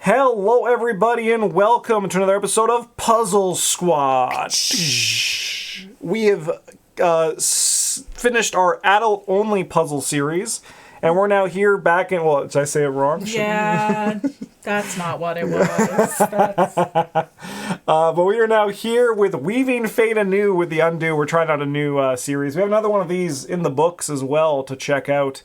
Hello, everybody, and welcome to another episode of Puzzle Squad. We have finished our adult-only puzzle series, and we're now here back in... Well, did I say it wrong? Yeah, that's not what it was. But we are now here with Weaving Fate Anew with the Undo. We're trying out a new series. We have another one of these in the books as well to check out.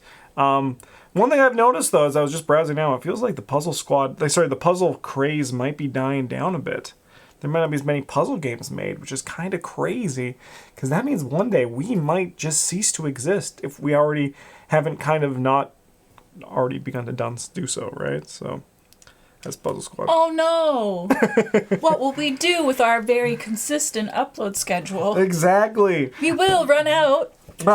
One thing I've noticed, though, as I was just browsing now, it feels like the the puzzle craze might be dying down a bit. There might not be as many puzzle games made, which is kind of crazy, because that means one day we might just cease to exist if we already haven't kind of not already begun to do so, right? So, that's Puzzle Squad. Oh no! What will we do with our very consistent upload schedule? Exactly. We will run out.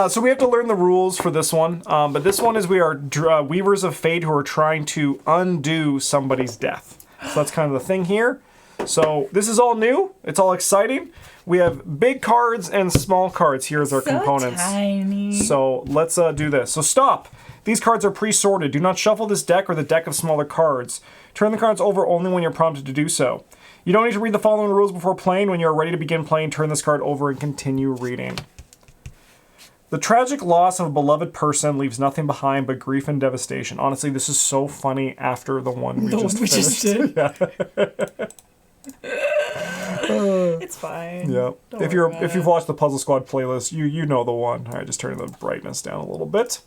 So we have to learn the rules for this one, but this one is we are Weavers of Fate who are trying to undo somebody's death. So that's kind of the thing here. So this is all new. It's all exciting. We have big cards and small cards here as our components. Tiny. So let's do this. So stop. These cards are pre-sorted. Do not shuffle this deck or the deck of smaller cards. Turn the cards over only when you're prompted to do so. You don't need to read the following rules before playing. When you are ready to begin playing, turn this card over and continue reading. The tragic loss of a beloved person leaves nothing behind but grief and devastation. Honestly, this is so funny after the one we just finished. Yeah. It's fine. Yeah. If you've watched the Puzzle Squad playlist, you know the one. All right, just turning the brightness down a little bit.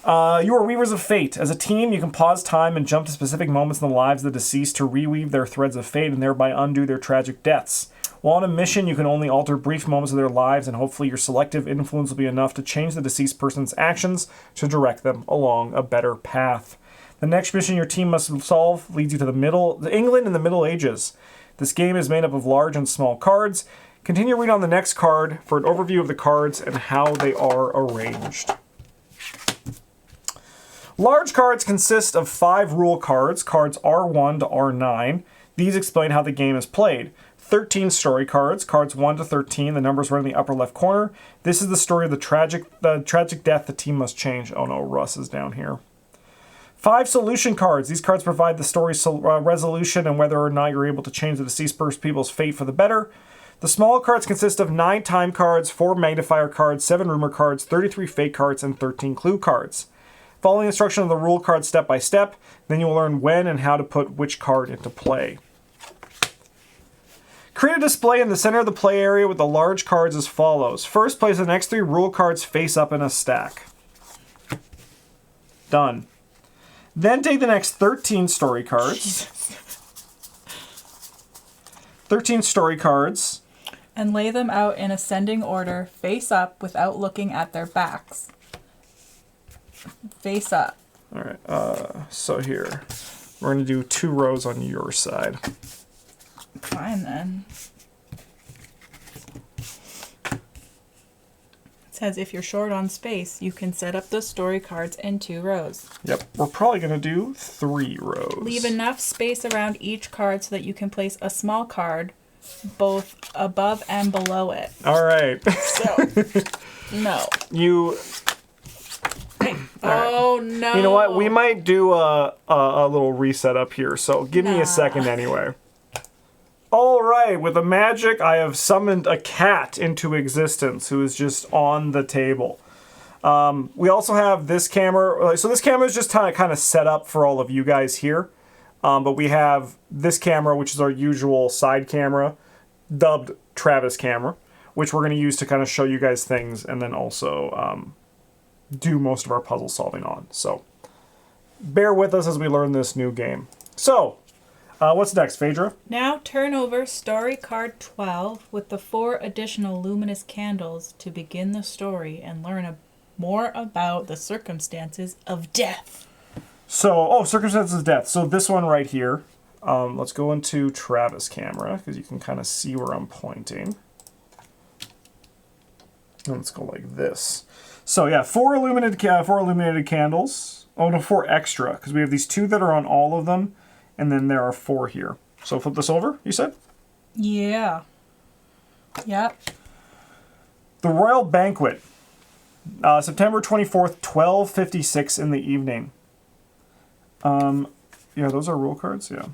You are Weavers of Fate. As a team, you can pause time and jump to specific moments in the lives of the deceased to reweave their threads of fate and thereby undo their tragic deaths. While on a mission, you can only alter brief moments of their lives, and hopefully your selective influence will be enough to change the deceased person's actions to direct them along a better path. The next mission your team must solve leads you to England in the Middle Ages. This game is made up of large and small cards. Continue reading on the next card for an overview of the cards and how they are arranged. Large cards consist of 5 rule cards, cards R1 to R9. These explain how the game is played. 13 story cards, cards 1 to 13. The numbers are in the upper left corner. This is the story of the tragic death the team must change. Oh no, Russ is down here. 5 solution cards. These cards provide the story's resolution and whether or not you're able to change the deceased people's fate for the better. The small cards consist of 9 time cards, 4 magnifier cards, 7 rumor cards, 33 fate cards, and 13 clue cards. Following instruction of the rule card step by step, then you will learn when and how to put which card into play. Create a display in the center of the play area with the large cards as follows. First, place the next 3 rule cards face up in a stack. Done. Then take the next 13 story cards. 13 story cards. And lay them out in ascending order, face up without looking at their backs. Face up. All right, so here, we're going to do 2 rows on your side. Fine then. It says if you're short on space, you can set up the story cards in 2 rows. Yep, we're probably going to do 3 rows. Leave enough space around each card so that you can place a small card both above and below it. All right. So, no. Oh, no. You know what? We might do a little reset up here, so give me a second anyway. All right, with the magic, I have summoned a cat into existence who is just on the table. We also have this camera. So this camera is just kind of set up for all of you guys here. But we have this camera, which is our usual side camera, dubbed Travis camera, which we're going to use to kind of show you guys things and then also do most of our puzzle solving on. So bear with us as we learn this new game. So, what's next, Phaedra? Now turn over story card 12 with the 4 additional luminous candles to begin the story and learn more about the circumstances of death. So, circumstances of death. So this one right here. Let's go into Travis camera because you can kind of see where I'm pointing. And let's go like this. So yeah, 4 illuminated candles. Oh no, 4 extra because we have these 2 that are on all of them. And then there are 4 here. So flip this over, you said? Yeah. Yep. The Royal Banquet. September 24th, 12:56 in the evening. Yeah, those are rule cards, yeah.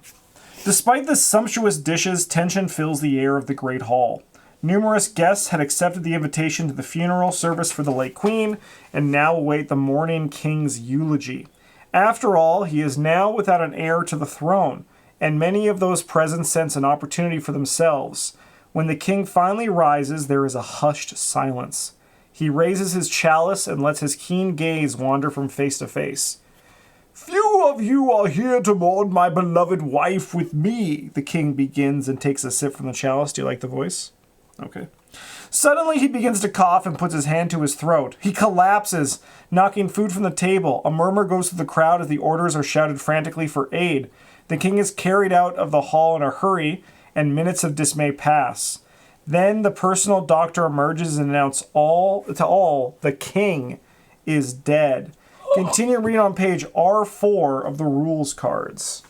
Despite the sumptuous dishes, tension fills the air of the Great Hall. Numerous guests had accepted the invitation to the funeral service for the late queen, and now await the mourning king's eulogy. After all, he is now without an heir to the throne, and many of those present sense an opportunity for themselves. When the king finally rises, there is a hushed silence. He raises his chalice and lets his keen gaze wander from face to face. Few of you are here to mourn my beloved wife with me, the king begins and takes a sip from the chalice. Do you like the voice? Okay. Suddenly he begins to cough and puts his hand to his throat. He collapses, knocking food from the table. A murmur goes through the crowd as the orders are shouted frantically for aid. The king is carried out of the hall in a hurry, and minutes of dismay pass. Then the personal doctor emerges and announces to all, the king is dead. Continue reading on page R4 of the rules cards.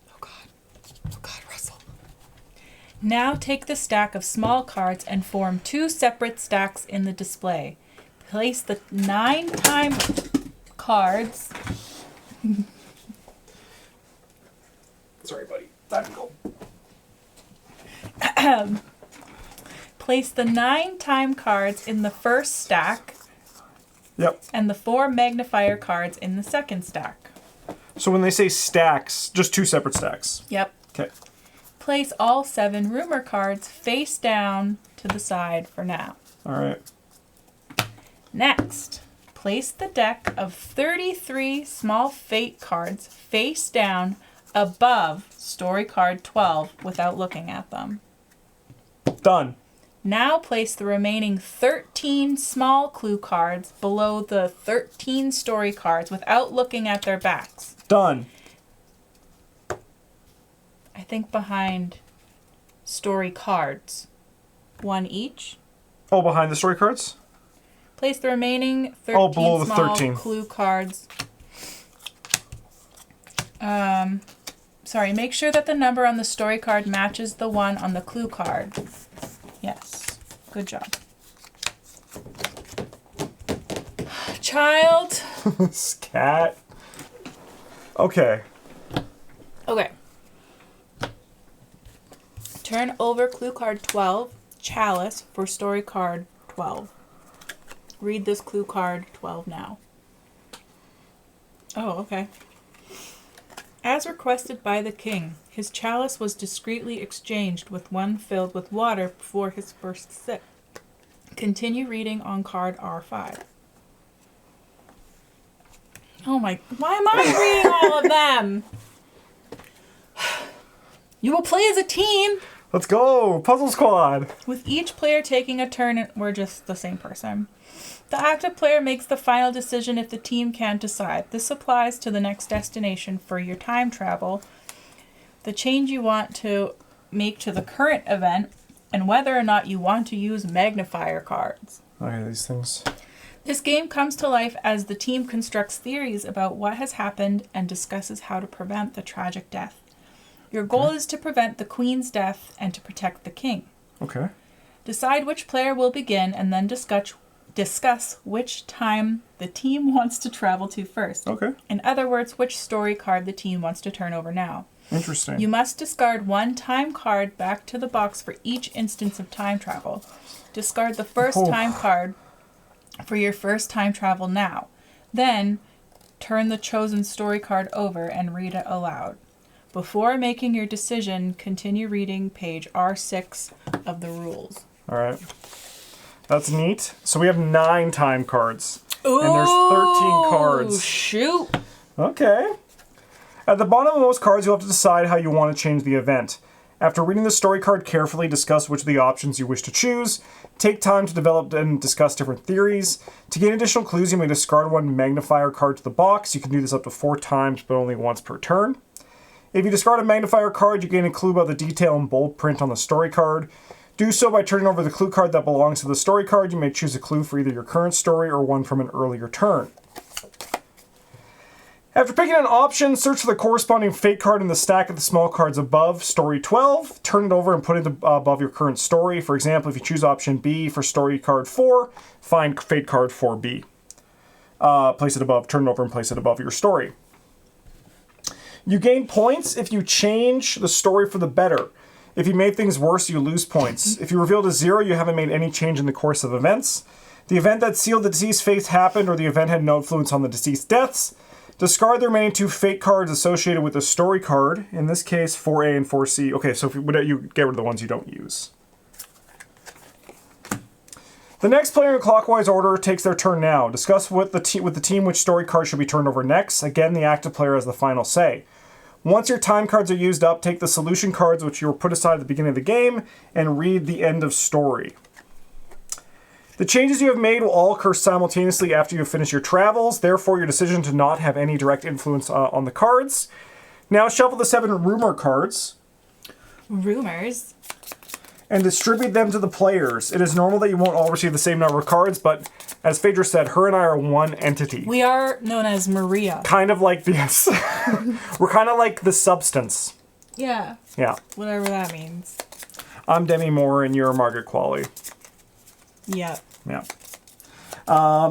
Oh God, Russell. Now take the stack of small cards and form 2 separate stacks in the display. Place the 9 time cards. Sorry, buddy. Time to go. Place the 9 time cards in the first stack. Yep. And the 4 magnifier cards in the second stack. So when they say stacks, just 2 separate stacks. Yep. Okay. Place all 7 rumor cards face down to the side for now. All right. Next, place the deck of 33 small fate cards face down above story card 12 without looking at them. Done. Now place the remaining 13 small clue cards below the 13 story cards without looking at their backs. Done. I think behind story cards. 1 each. Oh, behind the story cards? Place the remaining 13 below the small 13. clue cards. Sorry, make sure that the number on the story card matches the one on the clue card. Yes, good job. Child. Cat. Okay. Okay. Turn over clue card 12, chalice, for story card 12. Read this clue card 12 now. Oh, okay. As requested by the king, his chalice was discreetly exchanged with one filled with water before his first sip. Continue reading on card R5. Oh my, why am I reading all of them? You will play as a team. Let's go. Puzzle Squad. With each player taking a turn, and we're just the same person. The active player makes the final decision if the team can decide. This applies to the next destination for your time travel, the change you want to make to the current event, and whether or not you want to use magnifier cards. Okay, these things. This game comes to life as the team constructs theories about what has happened and discusses how to prevent the tragic death. Your goal is to prevent the queen's death and to protect the king. Okay. Decide which player will begin and then discuss which time the team wants to travel to first. Okay. In other words, which story card the team wants to turn over now. Interesting. You must discard 1 time card back to the box for each instance of time travel. Discard the first time card for your first time travel now. Then, turn the chosen story card over and read it aloud. Before making your decision, continue reading page R6 of the rules. All right. That's neat. So we have 9 time cards. Ooh, and there's 13 cards. Shoot. Okay. At the bottom of most cards, you'll have to decide how you want to change the event. After reading the story card carefully, discuss which of the options you wish to choose. Take time to develop and discuss different theories. To gain additional clues, you may discard 1 magnifier card to the box. You can do this up to 4 times, but only once per turn. If you discard a magnifier card, you gain a clue about the detail in bold print on the story card. Do so by turning over the clue card that belongs to the story card. You may choose a clue for either your current story or one from an earlier turn. After picking an option, search for the corresponding fate card in the stack of the small cards above story 12. Turn it over and put it above your current story. For example, if you choose option B for story card 4, find fate card 4B. place it above, turn it over, and place it above your story. You gain points if you change the story for the better. If you made things worse, you lose points. If you revealed a 0, you haven't made any change in the course of events. The event that sealed the deceased's fate happened, or the event had no influence on the deceased's deaths. Discard the remaining 2 fate cards associated with the story card. In this case, 4A and 4C. Okay, so if you get rid of the ones you don't use. The next player in clockwise order takes their turn now. Discuss with the team which story card should be turned over next. Again, the active player has the final say. Once your time cards are used up, take the solution cards which you were put aside at the beginning of the game and read the end of story. The changes you have made will all occur simultaneously after you finish your travels, therefore your decision to not have any direct influence on the cards. Now shuffle the 7 rumor cards. Rumors? And distribute them to the players. It is normal that you won't all receive the same number of cards, but as Phaedra said, her and I are one entity. We are known as Maria. Kind of like this. We're kind of like the substance. Yeah. Yeah. Whatever that means. I'm Demi Moore and you're Margaret Qualley. Yep. Yeah.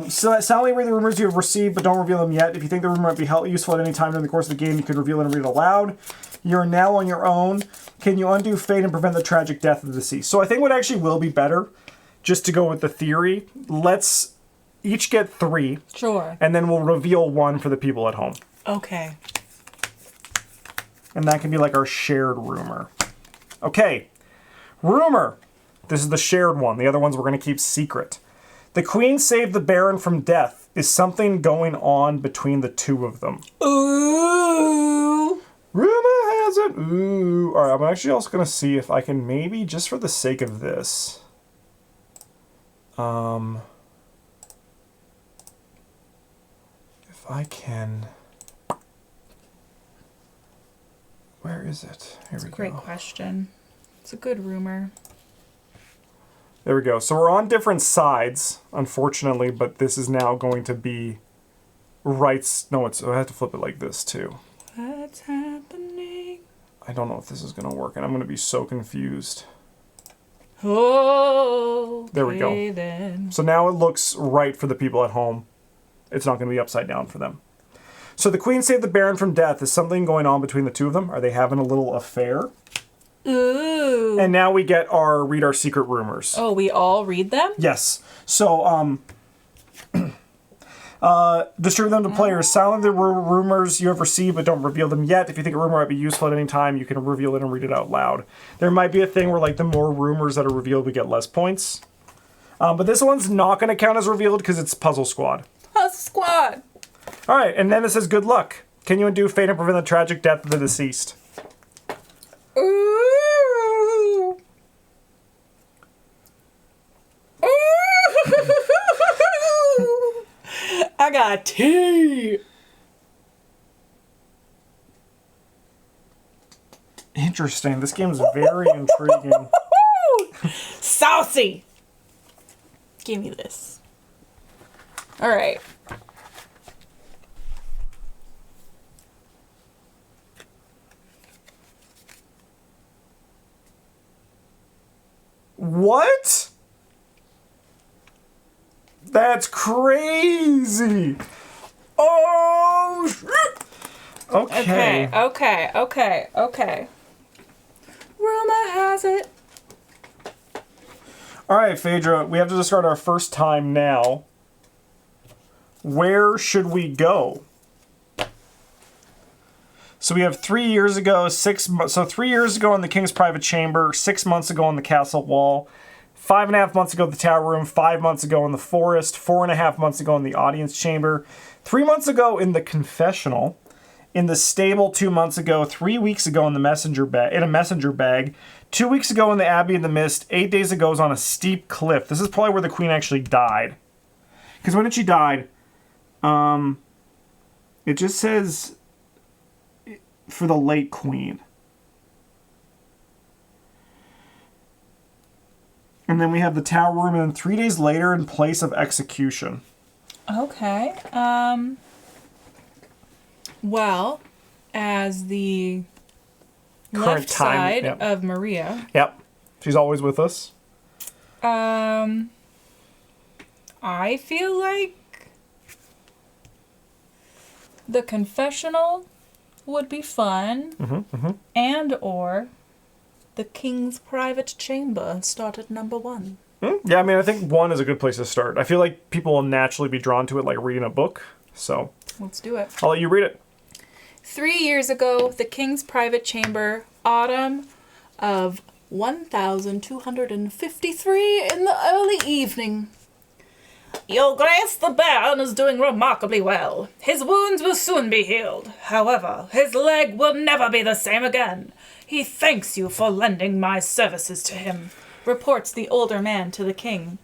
So silently read the rumors you have received, but don't reveal them yet. If you think the rumor might be useful at any time during the course of the game, you could reveal it and read it aloud. You're now on your own. Can you undo fate and prevent the tragic death of the deceased? So I think what actually will be better, just to go with the theory, let's each get 3. Sure. And then we'll reveal 1 for the people at home. Okay. And that can be like our shared rumor. Okay. Rumor. This is the shared one. The other ones we're going to keep secret. The queen saved the baron from death. Is something going on between the 2 of them? Ooh. Rumor has it. Ooh. All right, I'm actually also going to see if I can maybe, just for the sake of this, if I can... Where is it? Here we go. Great question. It's a good rumor. There we go. So we're on different sides, unfortunately, but this is now going to be rights. No, I have to flip it like this too. What's happening? I don't know if this is going to work, and I'm going to be so confused. Oh, there we go. Then. So now it looks right for the people at home. It's not going to be upside down for them. So the queen saved the baron from death. Is something going on between the 2 of them? Are they having a little affair? Ooh. And now we get read our secret rumors. Oh, we all read them? Yes. So, distribute them to players. Silence the rumors you have received, but don't reveal them yet. If you think a rumor might be useful at any time, you can reveal it and read it out loud. There might be a thing where, like, the more rumors that are revealed, we get less points. But this one's not going to count as revealed because it's Puzzle Squad. Puzzle Squad! All right, and then it says, good luck. Can you undo fate and prevent the tragic death of the deceased? Ooh! I got tea. Interesting. This game is very intriguing. Saucy. Give me this. All right. What? That's crazy. Oh, shit. Okay. Okay. Rumor has it. All right, Phaedra, we have to discard our first time now. Where should we go? So we have 3 years ago, 6 months. So 3 years ago in the King's Private Chamber, 6 months ago on the Castle Wall, 5.5 months ago in the Tower Room, 5 months ago in the Forest, 4.5 months ago in the Audience Chamber, 3 months ago in the Confessional, in the Stable 2 months ago, 3 weeks ago in a messenger bag, 2 weeks ago in the Abbey in the Mist, 8 days ago was on a steep cliff. This is probably where the Queen actually died. Because when she died, it just says for the late Queen. And then we have the Tower Room, and then 3 days later in place of execution. Okay. Well, as the Current left time, side yep. of Maria. Yep. She's always with us. I feel like The Confessional would be fun. And or the King's Private Chamber start at number 1. Yeah, I mean, I think 1 is a good place to start. I feel like people will naturally be drawn to it like reading a book. So Let's do it. I'll let you read it. 3 years ago, the King's Private Chamber, autumn of 1253 in the early evening. Your Grace, the Baron is doing remarkably well. His wounds will soon be healed. However, his leg will never be the same again. He thanks you for lending my services to him, reports the older man to the king.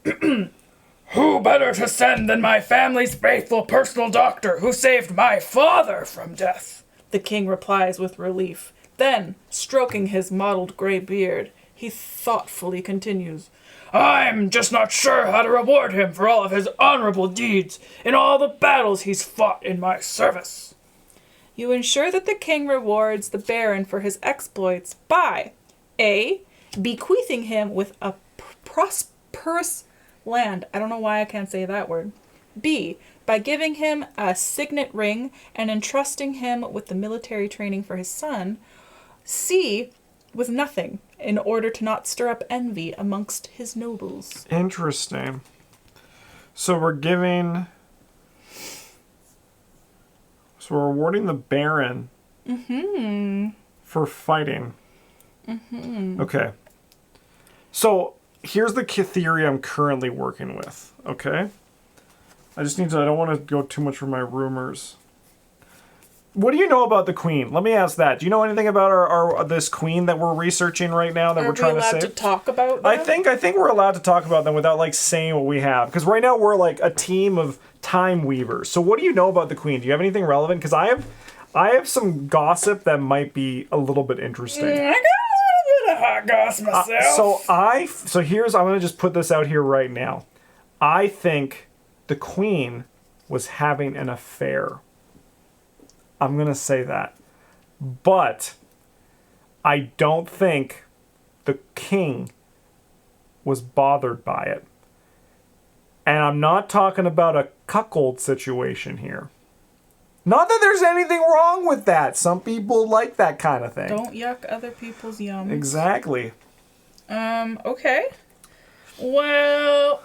Who better to send than my family's faithful personal doctor who saved my father from death? The king replies with relief. Then, stroking his mottled gray beard, he thoughtfully continues. I'm just not sure how to reward him for all of his honorable deeds in all the battles he's fought in my service. You ensure that the king rewards the baron for his exploits by A. bequeathing him with a prosperous land. I don't know why I can't say that word. B. By giving him a signet ring and entrusting him with the military training for his son. C. With nothing, in order to not stir up envy amongst his nobles. Interesting. So we're giving... So we're rewarding the Baron for fighting. Okay. So here's the theory I'm currently working with, okay? I don't want to go too much for my rumors. What do you know about the Queen? Let me ask that. Do you know anything about our this Queen that we're researching right now that we're trying to save? Are we allowed to talk about I them? think we're allowed to talk about them without like saying what we have. Because right now we're like a team of time weavers. So what do you know about the Queen? Do you have anything relevant? Because I have some gossip that might be a little bit interesting. I got a little bit of hot goss myself. I'm gonna just put this out here right now. I think the Queen was having an affair. I'm gonna say that. But I don't think the king was bothered by it. And I'm not talking about a cuckold situation here. Not that there's anything wrong with that. Some people like that kind of thing. Don't yuck other people's yums. Exactly. Okay. Well,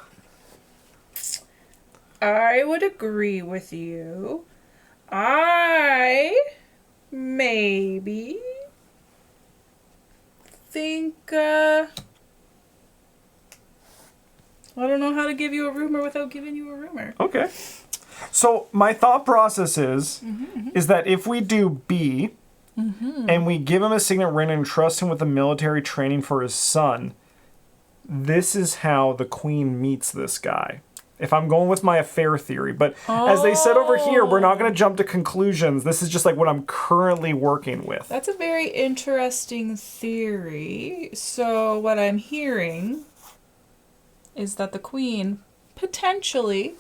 I would agree with you. I maybe think, I don't know how to give you a rumor without giving you a rumor. Okay. So my thought process is that if we do B and we give him a signet ring and trust him with the military training for his son, this is how the Queen meets this guy. If I'm going with my affair theory. But as they said over here, we're not going to jump to conclusions. This is just like what I'm currently working with. That's a very interesting theory. So what I'm hearing is that the Queen potentially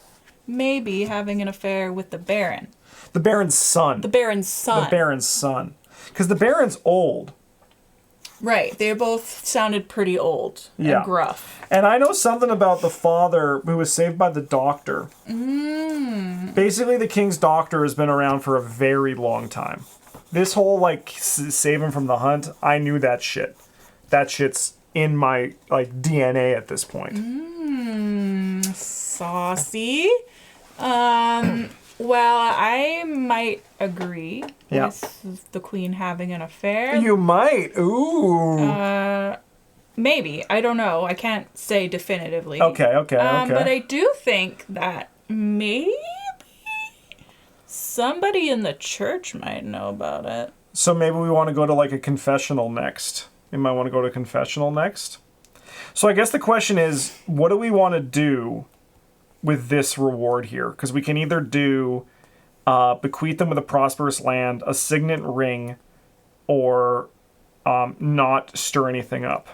may be having an affair with the Baron. The Baron's son. The Baron's son. The Baron's son. Because the Baron's old. Right. They both sounded pretty old and gruff. And I know something about the father who was saved by the doctor. Basically, the king's doctor has been around for a very long time. This whole, like, save him from the hunt, I knew that shit. That shit's in my, like, DNA at this point. Saucy. Well, I might agree with the Queen having an affair. You might. Ooh. Maybe. I don't know. I can't say definitively. Okay. But I do think that maybe somebody in the church might know about it. So maybe we want to go to, like, a confessional next. We might want to go to confessional next. So I guess the question is, what do we want to do with this reward here? Because we can either do bequeath them with a prosperous land, a signet ring, or not stir anything up.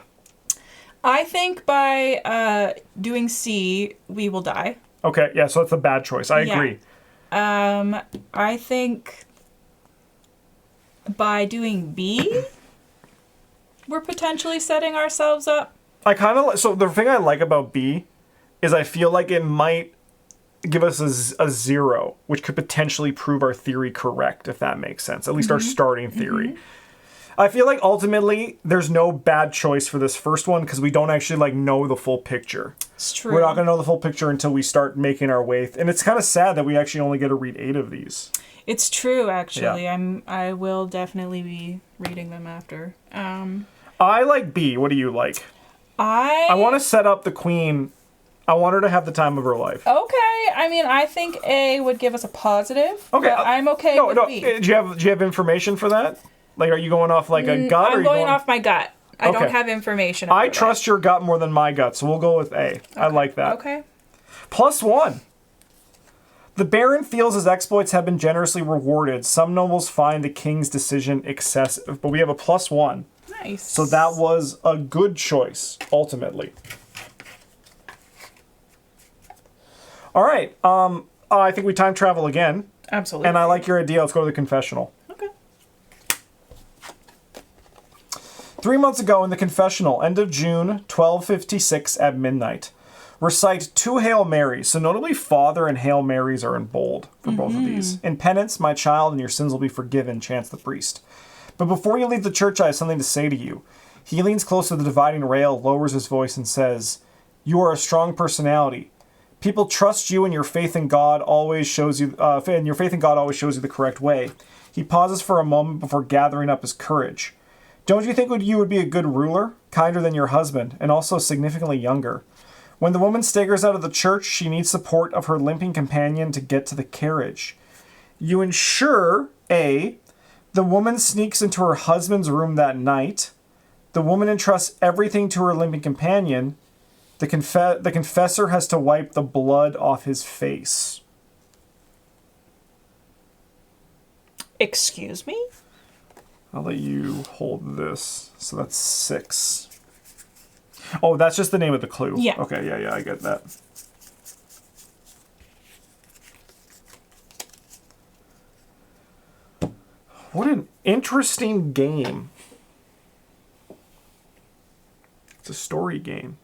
I think by doing C, we will die. Okay, yeah, so that's a bad choice. I agree. I think by doing B, we're potentially setting ourselves up. I kind of so the thing I like about B is I feel like it might give us a 0, which could potentially prove our theory correct, if that makes sense. At least our starting theory. I feel like ultimately there's no bad choice for this first one because we don't actually like know the full picture. It's true. We're not going to know the full picture until we start making our way. And it's kind of sad that we actually only get to read 8 of these. It's true, actually. Yeah. I will definitely be reading them after. I like B. What do you like? I want to set up the queen. I want her to have the time of her life. Okay. I mean, I think A would give us a positive. Okay. But I'm okay with B. Do you have information for that? Like, are you going off like a gut? I'm going off my gut. I Okay. don't have information. I after trust your gut more than my gut, so we'll go with A. I like that. Okay. +1. The Baron feels his exploits have been generously rewarded. Some nobles find the king's decision excessive, but we have a +1. Nice. So that was a good choice, ultimately. All right. I think we time travel again. Absolutely. And I like your idea. Let's go to the confessional. Okay. 3 months ago in the confessional, end of June, 1256 at midnight. Recite 2 Hail Marys. So notably, Father and Hail Marys are in bold for both of these. In penance, my child, and your sins will be forgiven, chants the priest. But before you leave the church, I have something to say to you. He leans close to the dividing rail, lowers his voice, and says, "You are a strong personality. People trust you, and your faith in God always shows you. The correct way." He pauses for a moment before gathering up his courage. "Don't you think you would be a good ruler, kinder than your husband, and also significantly younger? When the woman staggers out of the church, she needs support of her limping companion to get to the carriage. You ensure A. The woman sneaks into her husband's room that night. The woman entrusts everything to her limping companion. The confessor has to wipe the blood off his face." Excuse me? I'll let you hold this. So that's 6. Oh, that's just the name of the clue. Yeah. Okay, yeah, I get that. What an interesting game. It's a story game.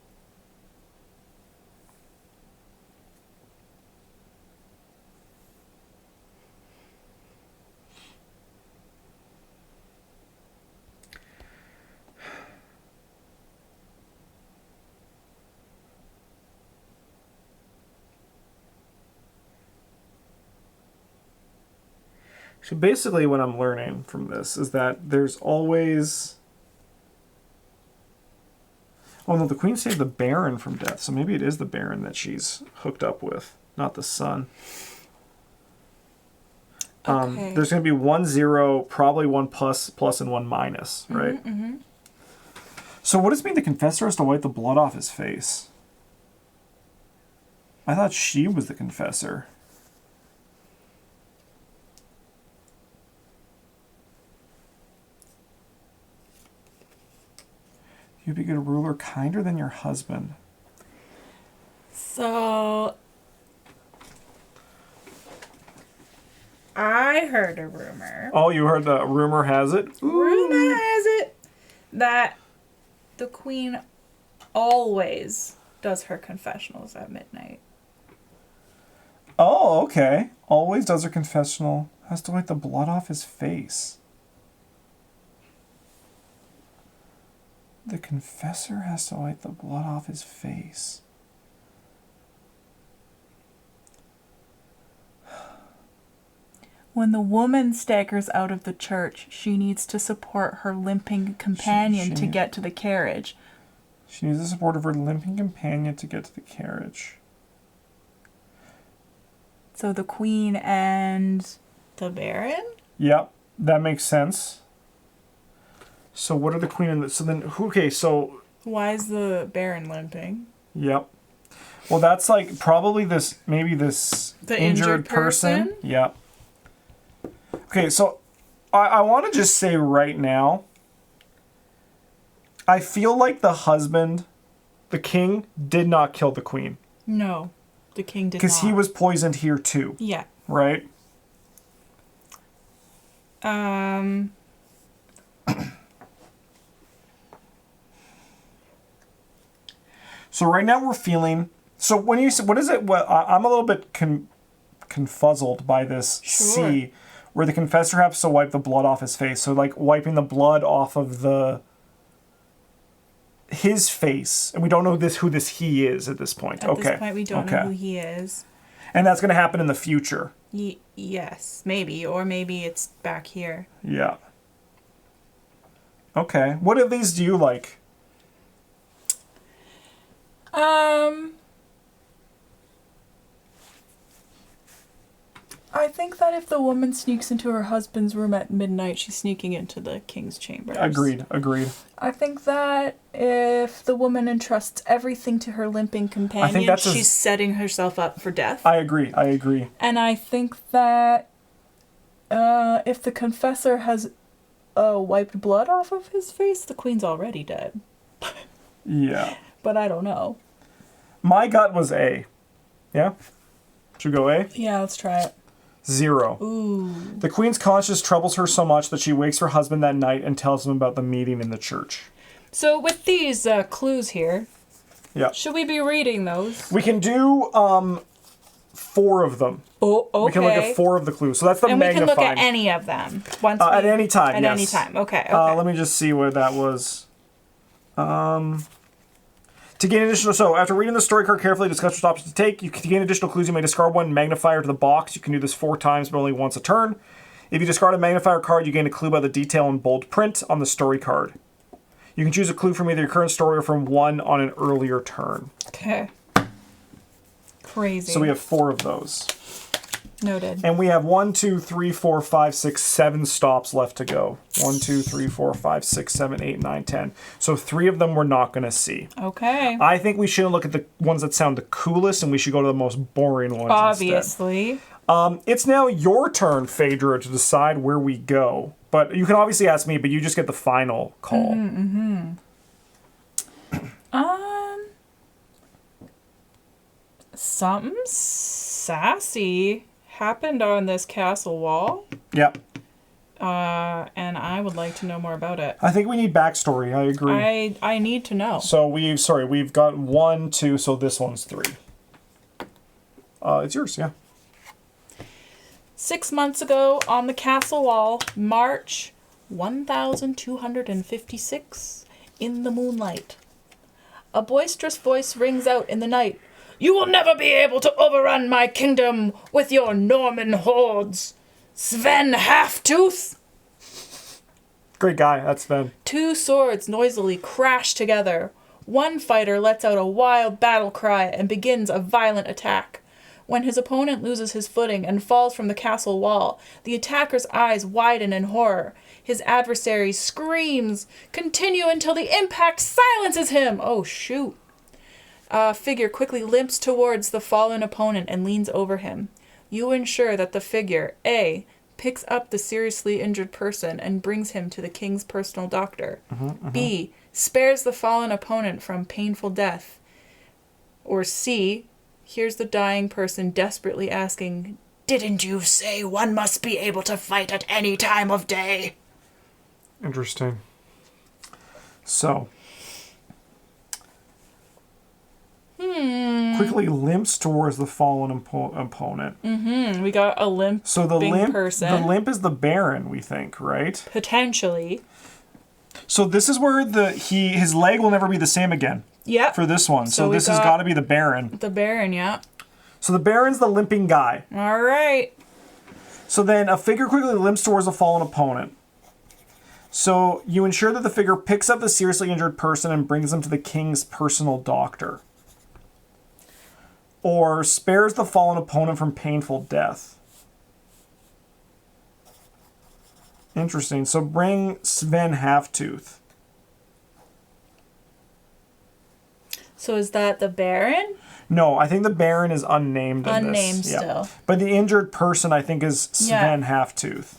So basically what I'm learning from this is that there's always... Oh no, the queen saved the Baron from death, so maybe it is the Baron that she's hooked up with, not the son. Okay. There's going to be 1 0, probably 1 plus, and 1 minus, right? So what does it mean the confessor has to wipe the blood off his face? I thought she was the confessor. You'd be a good ruler, kinder than your husband. So, I heard a rumor. Oh, you heard the rumor has it? Rumor has it that the queen always does her confessionals at midnight. Oh, okay. Always does her confessional. Has to wipe the blood off his face. The confessor has to wipe the blood off his face. When the woman staggers out of the church, she needs to support her limping companion to get to the carriage. She needs the support of her limping companion to get to the carriage. So the queen and the Baron? Yep, that makes sense. So what are the queen and the... So then, okay, so... Why is the Baron limping? Yep. Well, that's like probably this... Maybe this The injured person? Yep. Okay, so I want to just say right now, I feel like the husband, the king, did not kill the queen. No, the king did not. Because he was poisoned here too. Yeah. Right? So right now we're feeling So when you what is it? What I'm a little bit confuzzled by this C, where the confessor has to wipe the blood off his face. So like wiping the blood off of his face, and we don't know who this he is at this point. At this point, we don't know who he is. And that's going to happen in the future. Yes, maybe, or maybe it's back here. Yeah. Okay. What of these do you like? I think that if the woman sneaks into her husband's room at midnight, she's sneaking into the king's chambers. Agreed. I think that if the woman entrusts everything to her limping companion, she's setting herself up for death. I agree. And I think that if the confessor has wiped blood off of his face, the queen's already dead. Yeah. But I don't know. My gut was A. Yeah? Should we go A? Yeah, let's try it. 0. Ooh. The queen's conscience troubles her so much that she wakes her husband that night and tells him about the meeting in the church. So with these clues here, yeah, should we be reading those? We can do 4 of them. Oh, okay. We can look at 4 of the clues. So that's the magnifying. And we can look at any of them. At any time, At any time, okay. Let me just see where that was. To gain additional... So, after reading the story card carefully, discuss what options to take. To gain additional clues, you may discard one magnifier to the box. You can do this 4 times, but only once a turn. If you discard a magnifier card, you gain a clue by the detail in bold print on the story card. You can choose a clue from either your current story or from one on an earlier turn. Okay. Crazy. So we have 4 of those. Noted. And we have 1, 2, 3, 4, 5, 6, 7 stops left to go. 1, 2, 3, 4, 5, 6, 7, 8, 9, 10. So 3 of them we're not going to see. Okay. I think we shouldn't look at the ones that sound the coolest, and we should go to the most boring ones Obviously. instead. It's now your turn, Phaedra, to decide where we go. But you can obviously ask me, but you just get the final call. Something sassy happened on this castle wall. Yep. And I would like to know more about it. I think we need backstory. I agree. I need to know. So we've got 1, 2, so this one's 3. It's yours, yeah. 6 months ago, on the castle wall, March 1256, in the moonlight, a boisterous voice rings out in the night. "You will never be able to overrun my kingdom with your Norman hordes, Sven Halftooth!" Great guy, that's Sven. 2 swords noisily crash together. One fighter lets out a wild battle cry and begins a violent attack. When his opponent loses his footing and falls from the castle wall, the attacker's eyes widen in horror. His adversary screams, "Continue until the impact silences him!" Oh, shoot. A figure quickly limps towards the fallen opponent and leans over him. You ensure that the figure, A, picks up the seriously injured person and brings him to the king's personal doctor. B, spares the fallen opponent from painful death. Or C, hears the dying person desperately asking, "Didn't you say one must be able to fight at any time of day?" Interesting. So... quickly limps towards the fallen opponent. We got a limp person. The limp is the Baron, we think, right? Potentially. So this is where his leg will never be the same again. Yep. For this one. So this has got to be the Baron. The Baron, yeah. So the Baron's the limping guy. All right. So then a figure quickly limps towards the fallen opponent. So you ensure that the figure picks up the seriously injured person and brings them to the king's personal doctor. Or spares the fallen opponent from painful death. Interesting. So bring Sven Halftooth. So is that the Baron? No, I think the Baron is unnamed in this. Unnamed still. But the injured person, I think, is Sven Halftooth.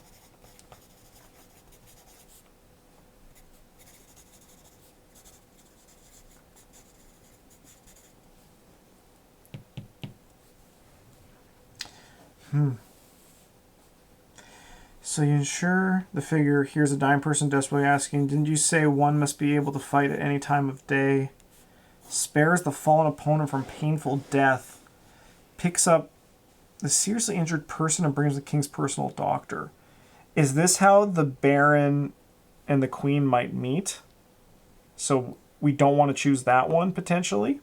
So you ensure the figure hears a dying person desperately asking, "Didn't you say one must be able to fight at any time of day?" spares the fallen opponent from painful death, picks up the seriously injured person and brings the king's personal doctor. Is this how the Baron and the Queen might meet? So we don't want to choose that one, potentially?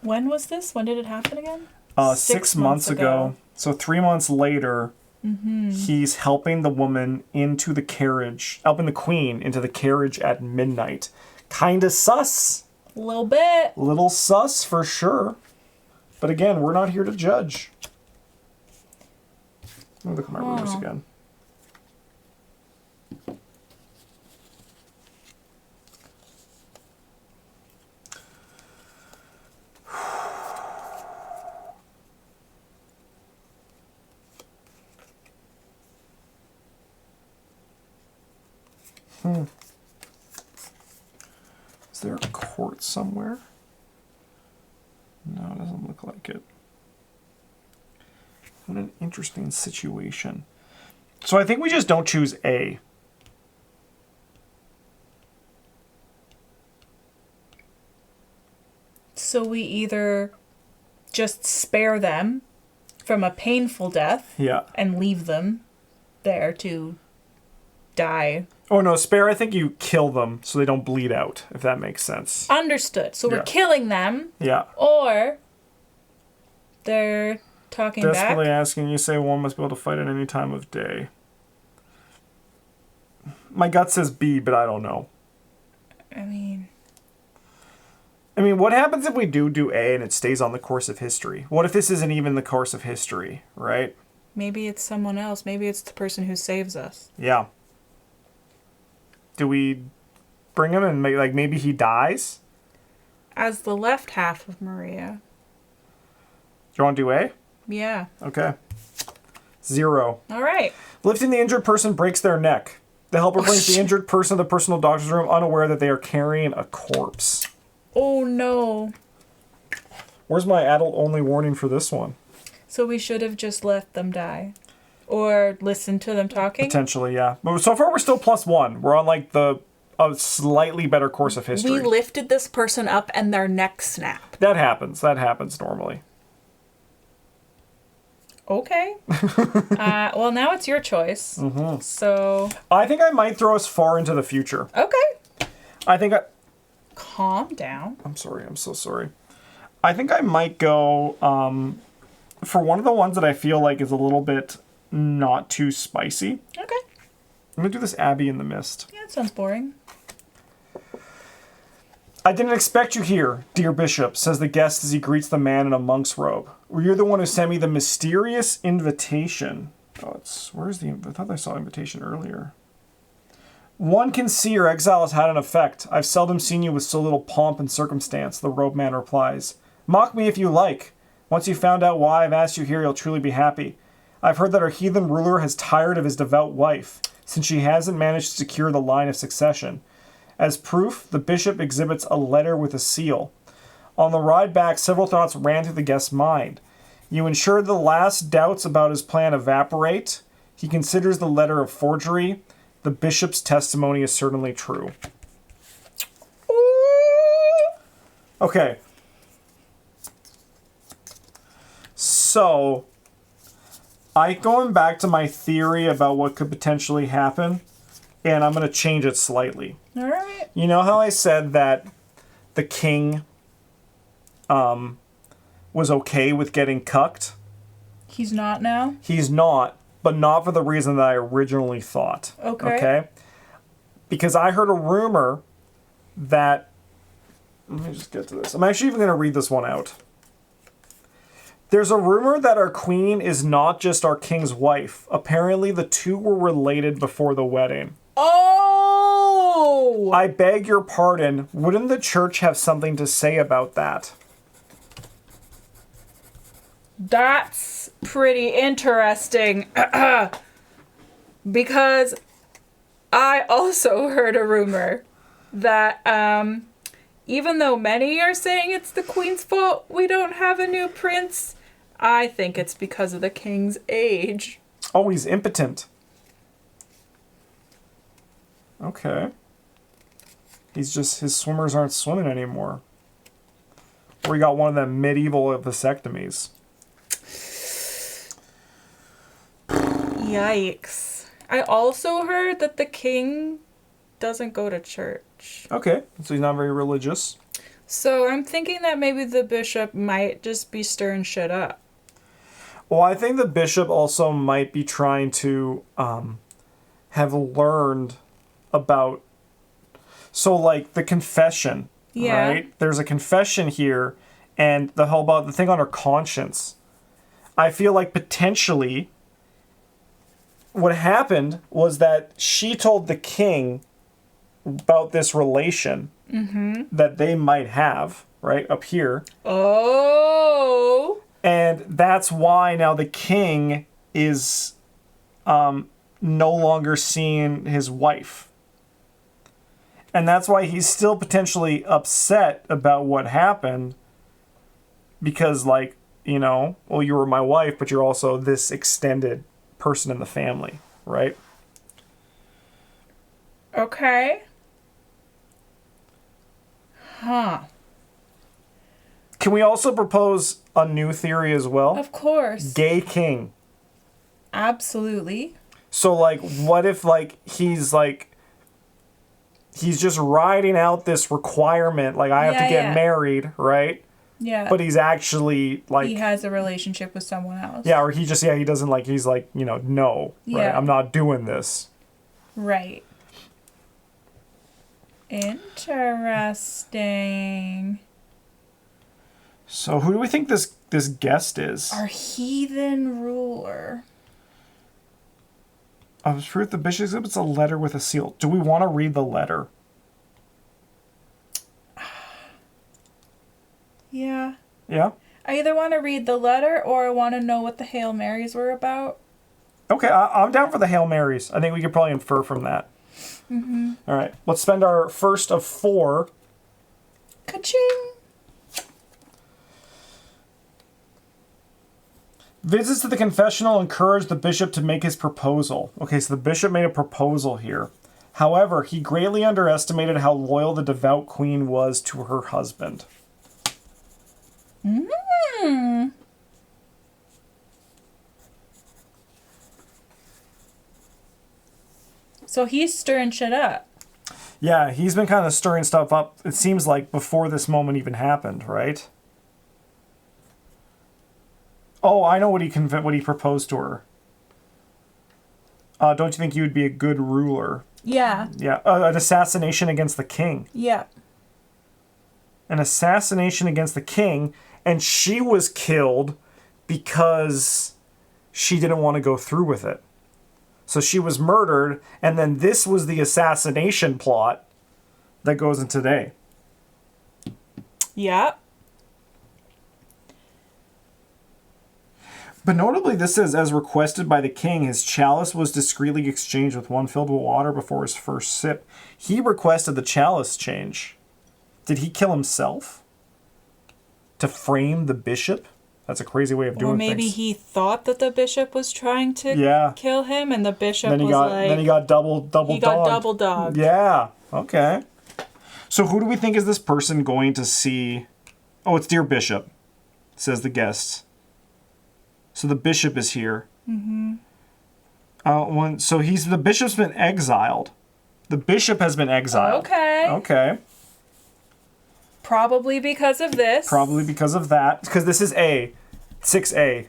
When was this? When did it happen again? 6 months ago. So 3 months later, he's helping the woman into the carriage, helping the Queen into the carriage at midnight. Kinda sus. A little bit. Little sus for sure. But again, we're not here to judge. Let me look at my rumors again. Is there a court somewhere? No, it doesn't look like it. What an interesting situation. So I think we just don't choose A. So we either just spare them from a painful death Yeah. and leave them there to die. Oh no, spare, I think you kill them so they don't bleed out, if that makes sense. Understood. So we're Yeah. killing them, Yeah. or they're talking Desperately back. asking, you say one must be able to fight at any time of day. My gut says B, but I don't know. I mean, what happens if we do A and it stays on the course of history? What if this isn't even the course of history, right? maybe it's someone else. Maybe it's the person who saves us. Yeah. Do we bring him and maybe he dies? As the left half of Maria. Do you want to do A? Yeah. Okay. 0. All right. Lifting the injured person breaks their neck. The helper brings the injured person to the personal doctor's room, unaware that they are carrying a corpse. Oh no. Where's my adult-only warning for this one? So we should have just let them die. Or listened to them talking? Potentially, yeah. But so far, we're still +1. We're on, a slightly better course of history. We lifted this person up and their neck snapped. That happens. That happens normally. Okay. Well, now it's your choice. Mm-hmm. So... I think I might throw us far into the future. Okay. I think Calm down. I'm sorry. I'm so sorry. I think I might go for one of the ones that I feel like is a little bit not too spicy. Okay. I'm going to do this Abbey in the Mist. Yeah, that sounds boring. I didn't expect you here, dear bishop, says the guest as he greets the man in a monk's robe. Well, you're the one who sent me the mysterious invitation. Where's the... I thought I saw invitation earlier. One can see your exile has had an effect. I've seldom seen you with so little pomp and circumstance, the robe man replies. Mock me if you like. Once you've found out why I've asked you here, you'll truly be happy. I've heard that our heathen ruler has tired of his devout wife, since she hasn't managed to secure the line of succession. As proof, the bishop exhibits a letter with a seal. On the ride back, several thoughts ran through the guest's mind. You ensure the last doubts about his plan evaporate. He considers the letter a forgery. The bishop's testimony is certainly true. Okay. So, going back to my theory about what could potentially happen, and I'm going to change it slightly. All right. You know how I said that the king was okay with getting cucked? He's not now? He's not, but not for the reason that I originally thought. Okay. Because I heard a rumor that... Let me just get to this. I'm actually even going to read this one out. There's a rumor that our queen is not just our king's wife. Apparently the two were related before the wedding. Oh! I beg your pardon. Wouldn't the church have something to say about that? That's pretty interesting. Because I also heard a rumor that even though many are saying it's the queen's fault we don't have a new prince, I think it's because of the king's age. Oh, he's impotent. Okay. His swimmers aren't swimming anymore. Or he got one of them medieval vasectomies. Yikes. I also heard that the king doesn't go to church. Okay, so he's not very religious. So I'm thinking that maybe the bishop might just be stirring shit up. Well, I think the bishop also might be trying to have learned about... So, like, the confession, Yeah. right? There's a confession here, and the whole about the thing on her conscience. I feel like potentially what happened was that she told the king about this relation that they might have, right, up here. Oh. And that's why now the king is no longer seeing his wife. And that's why he's still potentially upset about what happened. Because, like, you know, well, you were my wife, but you're also this extended person in the family, right? Okay. Huh. Can we also propose a new theory as well? Of course. Gay king. Absolutely. So, like, what if, like, he's just riding out this requirement, like, I have to Yeah, get yeah. married, right? Yeah. But he's actually, like... he has a relationship with someone else. Yeah, or he doesn't, like, he's like, you know, no, right? Yeah. I'm not doing this. Right. Interesting. So who do we think this guest is? Our heathen ruler. Of truth, the bishop exhibits a letter with a seal. Do we want to read the letter? Yeah. Yeah? I either want to read the letter or I want to know what the Hail Marys were about. Okay, I'm down for the Hail Marys. I think we could probably infer from that. Mm-hmm. All right, let's spend our first of 4. Ka-ching! Visits to the confessional encouraged the bishop to make his proposal. Okay, so the bishop made a proposal here. However, he greatly underestimated how loyal the devout queen was to her husband. Mm. So he's stirring shit up. Yeah, he's been kind of stirring stuff up, it seems like, before this moment even happened, right? Oh, I know what he proposed to her. Don't you think you would be a good ruler? Yeah. Yeah, an assassination against the king. Yeah. An assassination against the king, and she was killed because she didn't want to go through with it. So she was murdered, and then this was the assassination plot that goes in today. Yeah. But notably, this says, as requested by the king, his chalice was discreetly exchanged with one filled with water before his first sip. He requested the chalice change. Did he kill himself? To frame the bishop? That's a crazy way of doing Or maybe things. he thought that the bishop was trying to kill him, and the bishop Then he got double he got double dogged. Yeah. Okay. So who do we think is this person going to see? Oh, it's Dear Bishop, says the guest. So the bishop is here. Mm-hmm. So the bishop's been exiled. The bishop has been exiled. Okay. Okay. Probably because of this. Probably because of that. Because this is 6A.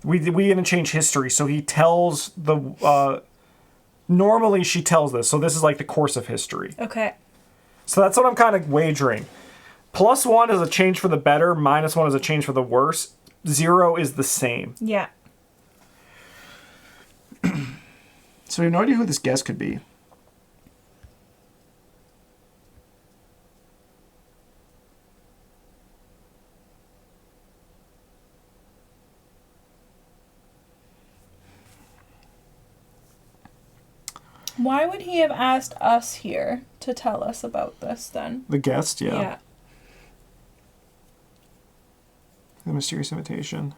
We didn't change history, so he tells the... normally she tells this, so this is like the course of history. Okay. So that's what I'm kind of wagering. +1 is a change for the better, -1 is a change for the worse. 0 is the same. Yeah. So we have no idea who this guest could be. Why would he have asked us here to tell us about this then? The guest, yeah. Yeah. The mysterious invitation.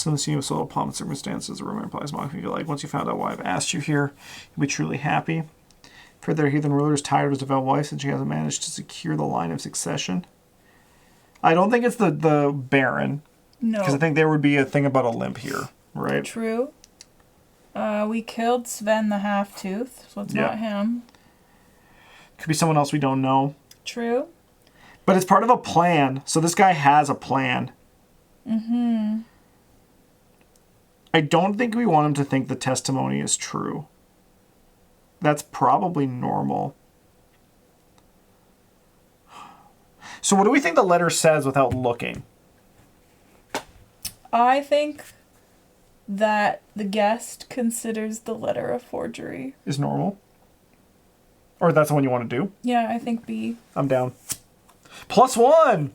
So the scene of soil palm and circumstances the Roman implies monk feel like once you found out why I've asked you here, you'll be truly happy. For their heathen ruler is tired of his devout wife since she hasn't managed to secure the line of succession. I don't think it's the Baron. No. Because I think there would be a thing about a limp here, right? True. We killed Sven the Half-Tooth, so it's not him. Could be someone else we don't know. True. But it's part of a plan, so this guy has a plan. Mm-hmm. I don't think we want him to think the testimony is true. That's probably normal. So what do we think the letter says without looking? I think that the guest considers the letter a forgery. Is normal? Or that's the one you want to do? Yeah, I think B. I'm down. +1!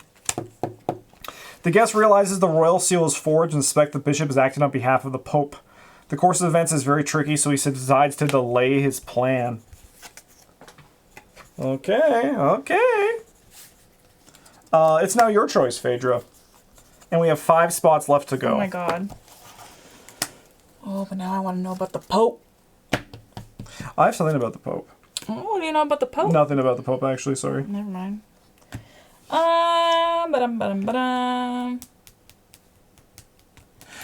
The guest realizes the royal seal is forged and suspects the bishop is acting on behalf of the pope. The course of events is very tricky, so he decides to delay his plan. Okay. It's now your choice, Phaedra. And we have 5 spots left to go. Oh my god. Oh, but now I want to know about the Pope. I have something about the Pope. Oh, what do you know about the Pope? Nothing about the Pope, actually, sorry. Never mind. Ba-dum.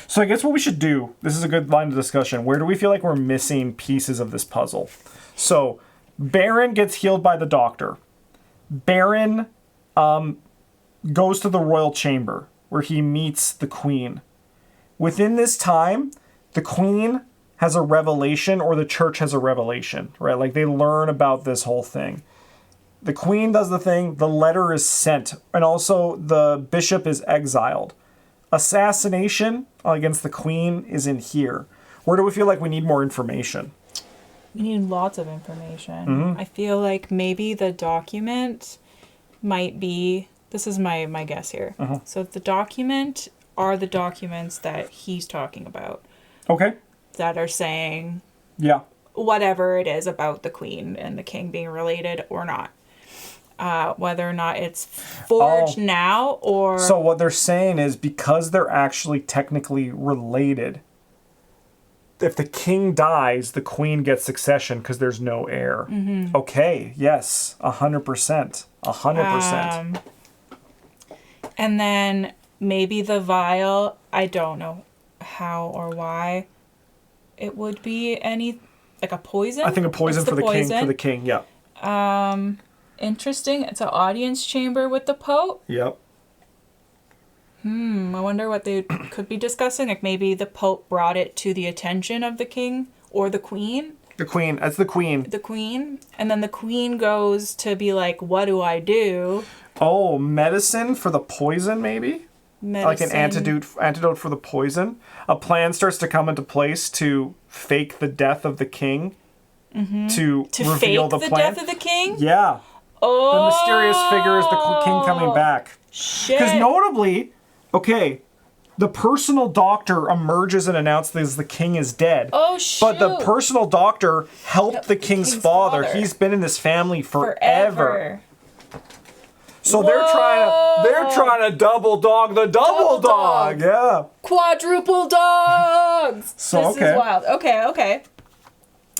So I guess what we should do, this is a good line of discussion, where do we feel like we're missing pieces of this puzzle? So, Baron gets healed by the doctor. Baron goes to the royal chamber, where he meets the queen. Within this time, the queen has a revelation, or the church has a revelation, right? Like, they learn about this whole thing. The queen does the thing, the letter is sent, and also the bishop is exiled. Assassination against the queen is in here. Where do we feel like we need more information? We need lots of information. Mm-hmm. I feel like maybe the document might be... This is my guess here. Uh-huh. So the document are the documents that he's talking about. Okay. That are saying Yeah. whatever it is about the queen and the king being related or not. Whether or not it's forged now or... So what they're saying is because they're actually technically related, if the king dies, the queen gets succession because there's no heir. Mm-hmm. Okay, yes, 100%. 100%. And then maybe the vial, I don't know how or why it would be any... Like a poison? I think a poison It's for the king. For the king, yeah. Interesting. It's an audience chamber with the Pope. Yep. I wonder what they could be discussing. Like maybe the Pope brought it to the attention of the king or the queen. The queen. That's the queen. The queen. And then the queen goes to be like, what do I do? Oh, medicine for the poison, maybe? Medicine. Like an antidote for the poison. A plan starts to come into place to fake the death of the king. Mm-hmm. To reveal fake the plan. death of the king? Yeah. Oh. The mysterious figure is the king coming back. Shit. Because notably, okay, the personal doctor emerges and announces the king is dead. Oh, shoot. But the personal doctor helped the king's father. He's been in this family forever. So they're trying to double dog the double dog. Yeah. Quadruple dogs. So this is wild. Okay.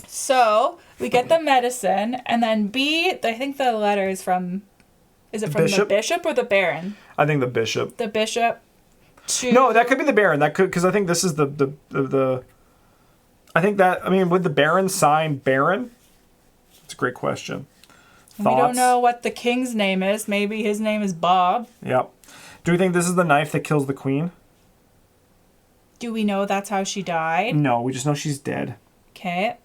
So we get the medicine, and then B. I think the letter is from. Is it from the bishop or the baron? I think the bishop. The bishop. No, that could be the baron. That could, because I think this is the. I think that, I mean, would the baron sign baron? It's a great question. Thoughts? We don't know what the king's name is. Maybe his name is Bob. Yep. Do we think this is the knife that kills the queen? Do we know that's how she died? No, we just know she's dead. Okay.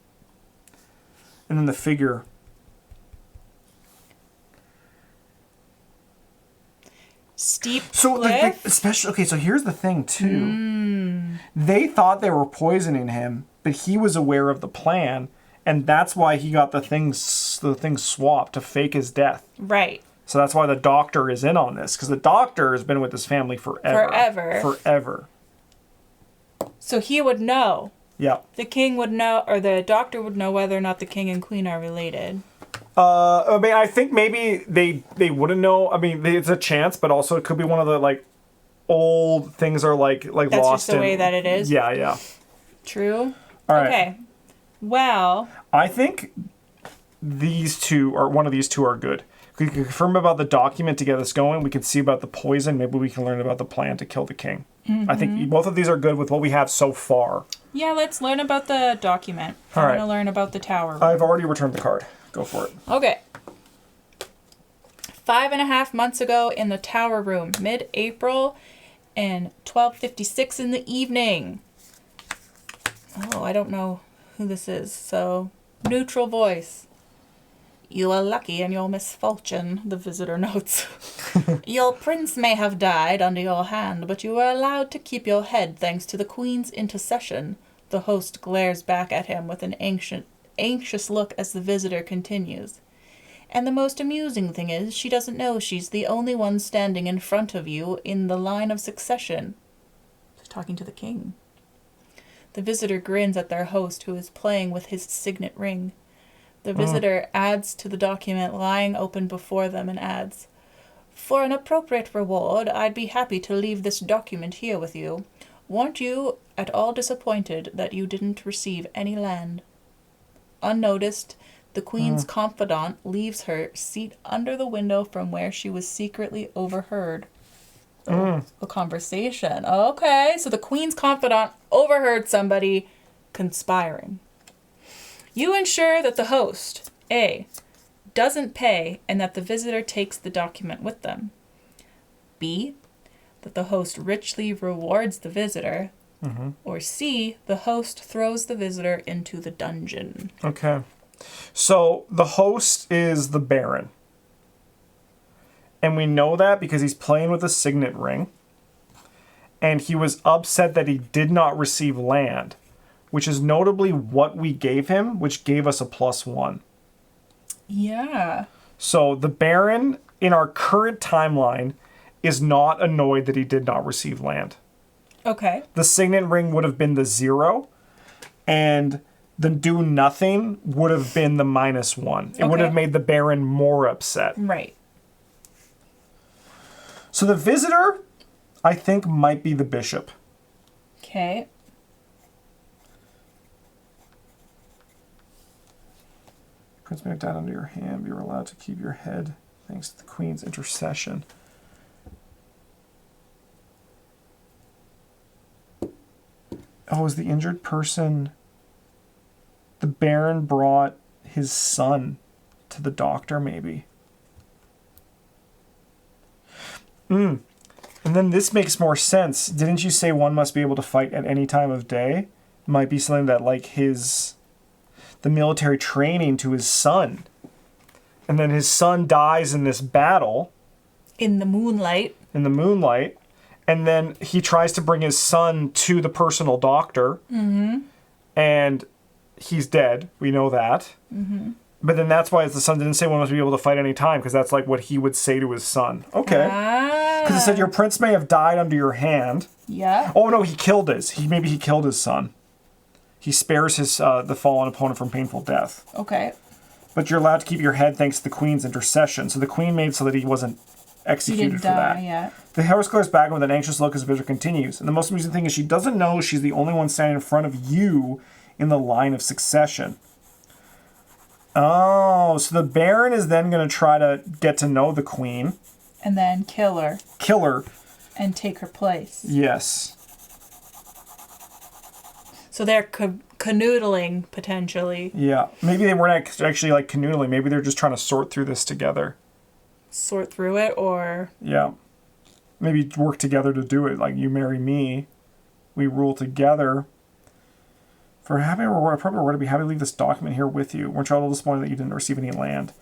And then the figure. Steep So cliff. especially, okay, so here's the thing too. They thought they were poisoning him, but he was aware of the plan, and that's why he got the thing swapped to fake his death. Right. So that's why the doctor is in on this, because the doctor has been with his family forever. So he would know. Yeah. The king would know, or the doctor would know whether or not the king and queen are related. I mean, I think maybe they wouldn't know. I mean, it's a chance, but also it could be one of the, like, old. Things are like That's lost just the in. way that it is? Yeah, yeah. True. All right. Okay. Well, I think one of these two are good. We can confirm about the document to get us going. We can see about the poison. Maybe we can learn about the plan to kill the king. I think both of these are good with what we have so far. yeah, let's learn about the document. I All want right. to learn about the tower. I've already returned the card. Go for it. Okay. 5.5 months ago in the tower room, mid-April, and 12:56 in the evening. Oh, I don't know who this is, so neutral voice. You are lucky in your misfortune, the visitor notes. Your prince may have died under your hand, but you were allowed to keep your head thanks to the queen's intercession. The host glares back at him with an anxious look as the visitor continues. And the most amusing thing is, she doesn't know she's the only one standing in front of you in the line of succession. She's talking to the king. The visitor grins at their host, who is playing with his signet ring. The visitor adds to the document lying open before them and adds, For an appropriate reward, I'd be happy to leave this document here with you. Weren't you at all disappointed that you didn't receive any land? Unnoticed, the queen's confidant leaves her seat under the window from where she was secretly overheard. A conversation. Okay, so the queen's confidant overheard somebody conspiring. You ensure that the host, A, doesn't pay and that the visitor takes the document with them. B, that the host richly rewards the visitor. Or C, the host throws the visitor into the dungeon. Okay. So the host is the Baron. And we know that because he's playing with a signet ring. And he was upset that he did not receive land, which is notably what we gave him, which gave us a +1. Yeah. So the Baron, in our current timeline, is not annoyed that he did not receive land. Okay. The signet ring would have been the 0, and the do nothing would have been the -1. It would Okay. have made the Baron more upset. Right. So the visitor, I think, might be the bishop. Okay. Prince may have died under your hand, but you're allowed to keep your head thanks to the queen's intercession. Oh, is the injured person... The Baron brought his son to the doctor, maybe. And then this makes more sense. Didn't you say one must be able to fight at any time of day? Might be something that, like, the military training to his son. And then his son dies in this battle. In the moonlight. In the moonlight. And then he tries to bring his son to the personal doctor. And he's dead. We know that. But then that's why the son didn't say one must be able to fight any time, because that's like what he would say to his son. Okay. Because it said your prince may have died under your hand. Yeah. Oh no, he killed maybe he killed his son. He spares his the fallen opponent from painful death. Okay. But you're allowed to keep your head thanks to the queen's intercession. So the queen made so that he wasn't He executed didn't for that. die yet. The horse glares back with an anxious look as the visitor continues. And the most amusing thing is she doesn't know she's the only one standing in front of you in the line of succession. Oh, so the Baron is then going to try to get to know the queen. And then kill her. Kill her. And take her place. Yes. So they're canoodling, potentially. Yeah. Maybe they weren't actually like canoodling. Maybe they're just trying to sort through this together. Sort through it, or... Yeah. Maybe work together to do it. Like, you marry me. We rule together. For a happy reward, probably we're to be happy to leave this document here with you. We're a little disappointed that you didn't receive any land.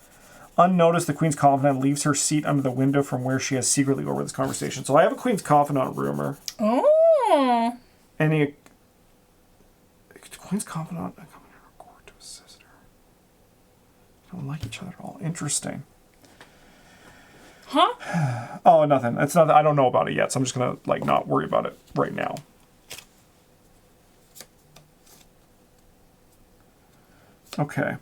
Unnoticed, the queen's confidant leaves her seat under the window from where she has secretly overheard this conversation. So I have a queen's confidant rumor. Oh. Any queen's confidant coming to court to assist her. They don't like each other at all. Interesting. Huh? Oh, nothing. It's not. I don't know about it yet, so I'm just gonna like not worry about it right now. Okay.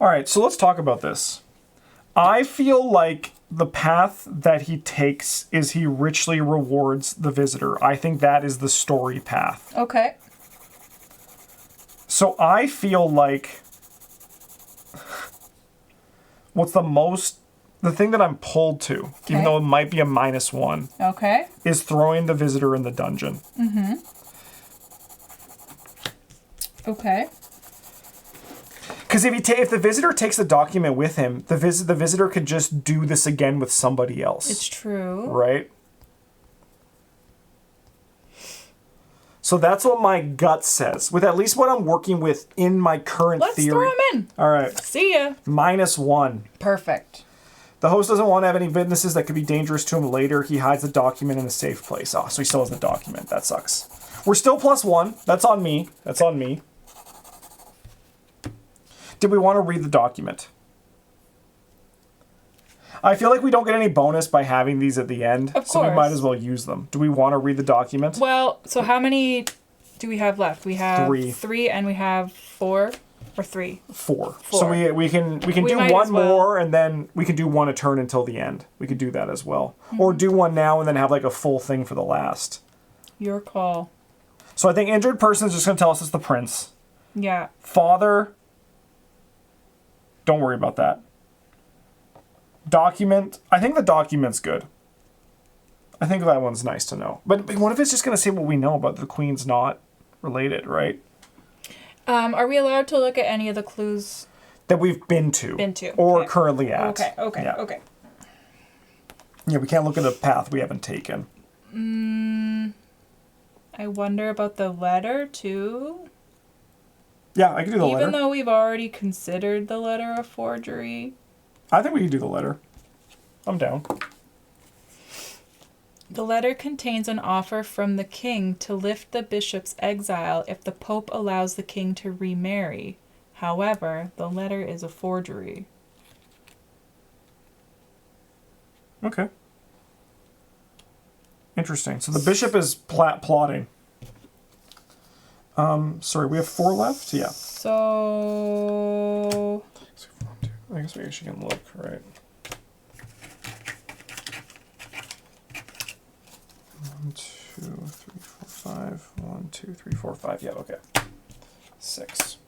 All right, so let's talk about this. I feel like the path that he takes is he richly rewards the visitor. I think that is the story path. Okay. So I feel like the thing that I'm pulled to, even though it might be a -1, Okay. is throwing the visitor in the dungeon. Okay. Because if the visitor takes the document with him, the visitor could just do this again with somebody else. It's true. Right? So that's what my gut says, with at least what I'm working with in my current Let's theory. throw him in. All right. See ya. -1. Perfect. The host doesn't want to have any witnesses that could be dangerous to him later. He hides the document in a safe place. Oh, so he still has the document. That sucks. We're still +1. That's on me. That's on me. Did we want to read the document? I feel like we don't get any bonus by having these at the end. Of so we course. might as well use them. Do we want to read the document? Well, so how many do we have left? We have 3. 3 and we have 4 or 3. 4. 4. So we can We do might one as well. more, and then we can do one a turn until the end. We could do that as well. Or do one now and then have like a full thing for the last. Your call. So I think injured person is just going to tell us it's the prince. Yeah. Father, don't worry about that. Document, I think the document's good. I think that one's nice to know. But what if it's just going to say what we know about the queen's not related, right? Are we allowed to look at any of the clues? That we've been to. Or Okay. currently at. Okay. Yeah. Okay. Yeah, we can't look at a path we haven't taken. I wonder about the letter too. Yeah, I can do the letter. Even though we've already considered the letter a forgery. I think we can do the letter. I'm down. The letter contains an offer from the king to lift the bishop's exile if the pope allows the king to remarry. However, the letter is a forgery. Okay. Interesting. So the bishop is plotting. Sorry, we have 4 left? Yeah. So... I guess we actually can look, right? 1, 2, 3, 4, 5. 1, 2, 3, 4, 5. Yeah, okay. 6.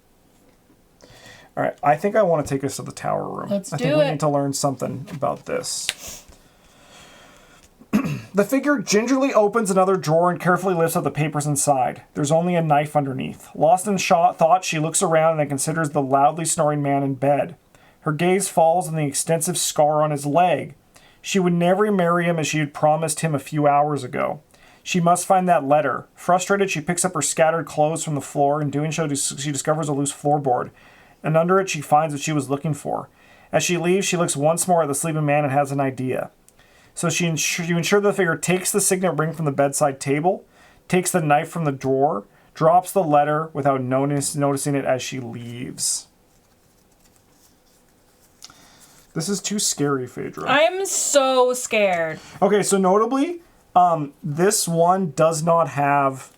All right, I think I want to take us to the tower room. Let's I do think we it. need to learn something about this. The figure gingerly opens another drawer and carefully lifts up the papers inside. There's only a knife underneath. Lost in thought, she looks around and then considers the loudly snoring man in bed. Her gaze falls on the extensive scar on his leg. She would never marry him as she had promised him a few hours ago. She must find that letter. Frustrated, she picks up her scattered clothes from the floor. In doing so, she discovers a loose floorboard, and under it she finds what she was looking for. As she leaves, she looks once more at the sleeping man and has an idea. So you ensure the figure takes the signet ring from the bedside table, takes the knife from the drawer, drops the letter without noticing it as she leaves. This is too scary, Phaedra. I'm so scared. Okay, so notably, this one does not have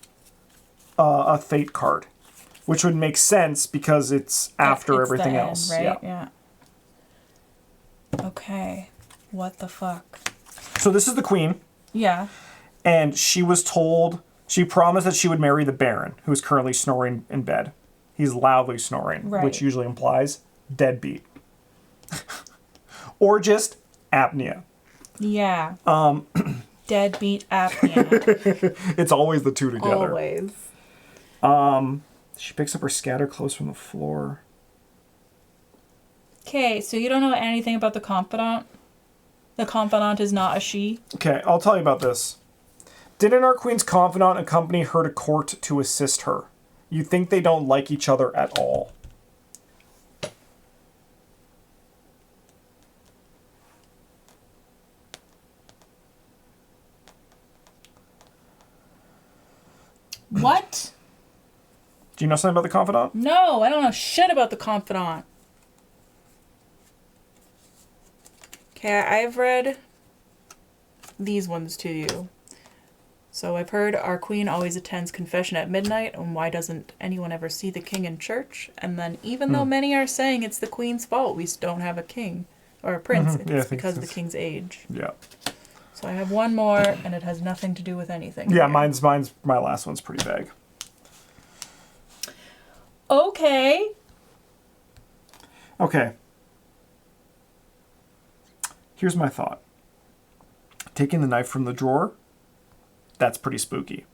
a fate card, which would make sense because it's after It's everything the end, else. right? Yeah. Okay. What the fuck? So this is the queen, Yeah. and she promised that she would marry the Baron, who is currently snoring in bed. He's loudly snoring, Right. which usually implies deadbeat. Or just apnea. Yeah. Deadbeat apnea. It's always the two together. Always. She picks up her scattered clothes from the floor. Okay, so you don't know anything about the confidant? The confidant is not a she? Okay, I'll tell you about this. Didn't our queen's confidant accompany her to court to assist her? You think they don't like each other at all. What? Do you know something about the confidant? No, I don't know shit about the confidant. Okay, I've read these ones to you. So I've heard our queen always attends confession at midnight, and why doesn't anyone ever see the king in church? And then even though many are saying it's the queen's fault, we don't have a king or a prince, it's because of the king's age. Yeah. So I have one more, and it has nothing to do with anything. Yeah, here. mine's my last one's pretty vague. Okay. Okay. Here's my thought. Taking the knife from the drawer, that's pretty spooky.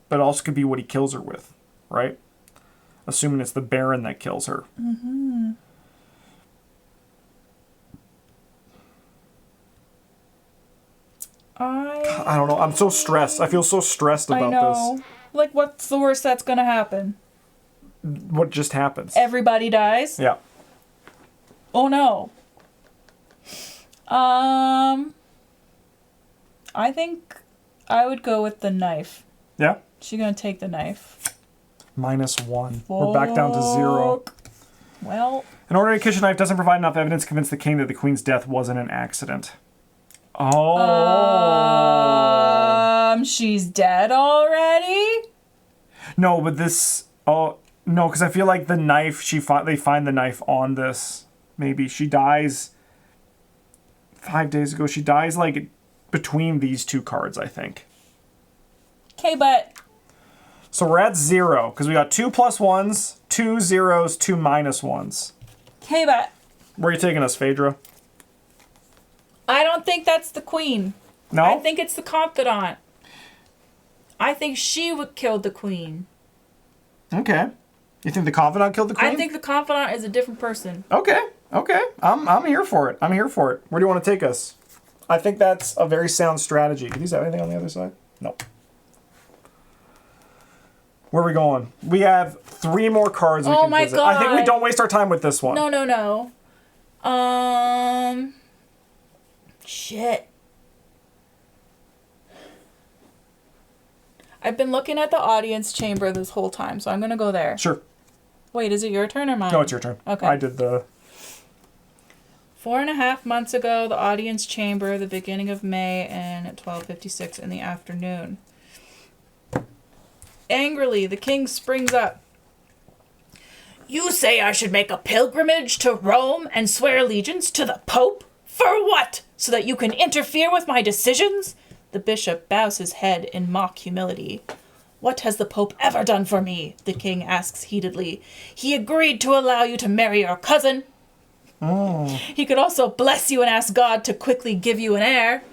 But it also could be what he kills her with, right? Assuming it's the Baron that kills her. Mm-hmm. I don't know. I'm so stressed. I feel so stressed about I know. this. Like, what's the worst that's gonna happen? What just happens? Everybody dies? Yeah. Oh no. I think I would go with the knife. Yeah? She's gonna take the knife. -1. We're back down to 0. Well, An ordinary kitchen knife doesn't provide enough evidence to convince the king that the queen's death wasn't an accident. Oh. She's dead already? No, but this... Oh, no, because I feel like the knife, they find the knife on this. Maybe. She dies 5 days ago. She dies, like, between these two cards, I think. Okay, but... So we're at 0, because we got 2 +1s, 2 0s, 2 -1s. Okay, but... Where are you taking us, Phaedra? I don't think that's the queen. No? I think it's the confidant. I think she would kill the queen. Okay. You think the confidant killed the queen? I think the confidant is a different person. Okay. I'm here for it. I'm here for it. Where do you want to take us? I think that's a very sound strategy. Do these have anything on the other side? No. Where are we going? We have 3 more cards we can visit. God. I think we don't waste our time with this one. No. Shit. I've been looking at the audience chamber this whole time, so I'm gonna go there. Sure. Wait, is it your turn or mine? No, it's your turn. Okay. I did the... 4.5 months ago, the audience chamber, the beginning of May, and at 12:56 in the afternoon. Angrily, the king springs up. You say I should make a pilgrimage to Rome and swear allegiance to the Pope? For what? So that you can interfere with my decisions? The bishop bows his head in mock humility. What has the Pope ever done for me? The king asks heatedly. He agreed to allow you to marry your cousin. He could also bless you and ask God to quickly give you an heir.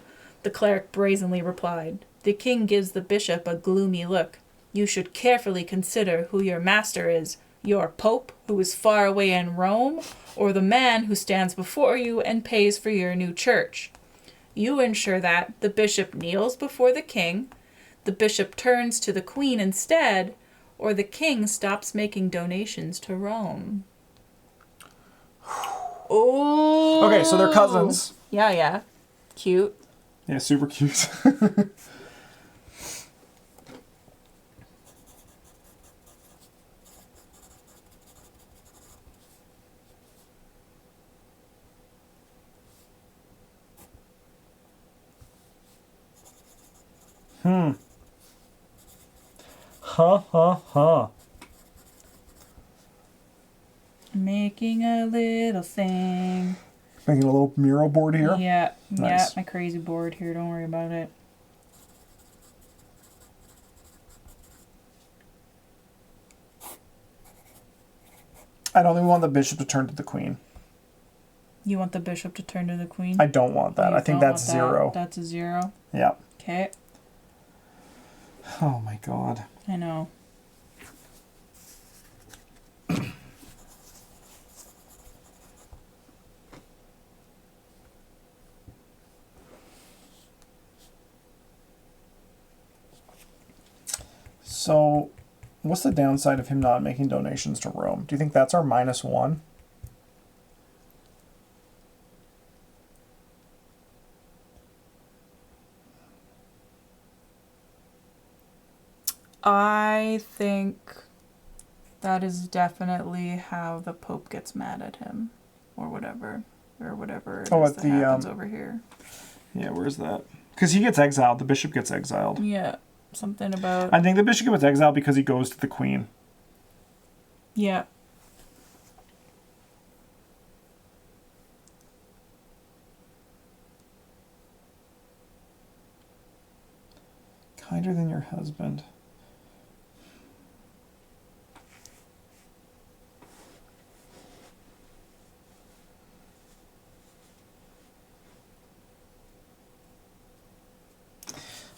The cleric brazenly replied. The king gives the bishop a gloomy look. You should carefully consider who your master is. Your Pope, who is far away in Rome, or the man who stands before you and pays for your new church. You ensure that the bishop kneels before the king, the bishop turns to the queen instead, or the king stops making donations to Rome. Oh. Okay, so they're cousins. Yeah. Cute. Yeah, super cute. Making a little thing. Making a little mural board here. Yeah, Nice. my crazy board here. Don't worry about it. I don't even want the bishop to turn to the queen. You want the bishop to turn to the queen? I don't want that. You I think don't that's want that. 0. That's a 0. Yeah. Okay. Oh my god. I know. So, what's the downside of him not making donations to Rome? Do you think that's our -1? I think that is definitely how the Pope gets mad at him, or whatever it Oh, is at that the, happens over here. Yeah, where's that? Because he gets exiled. The bishop gets exiled. Yeah. something about... I think the bishop gets exiled because he goes to the queen. Yeah. Kinder than your husband.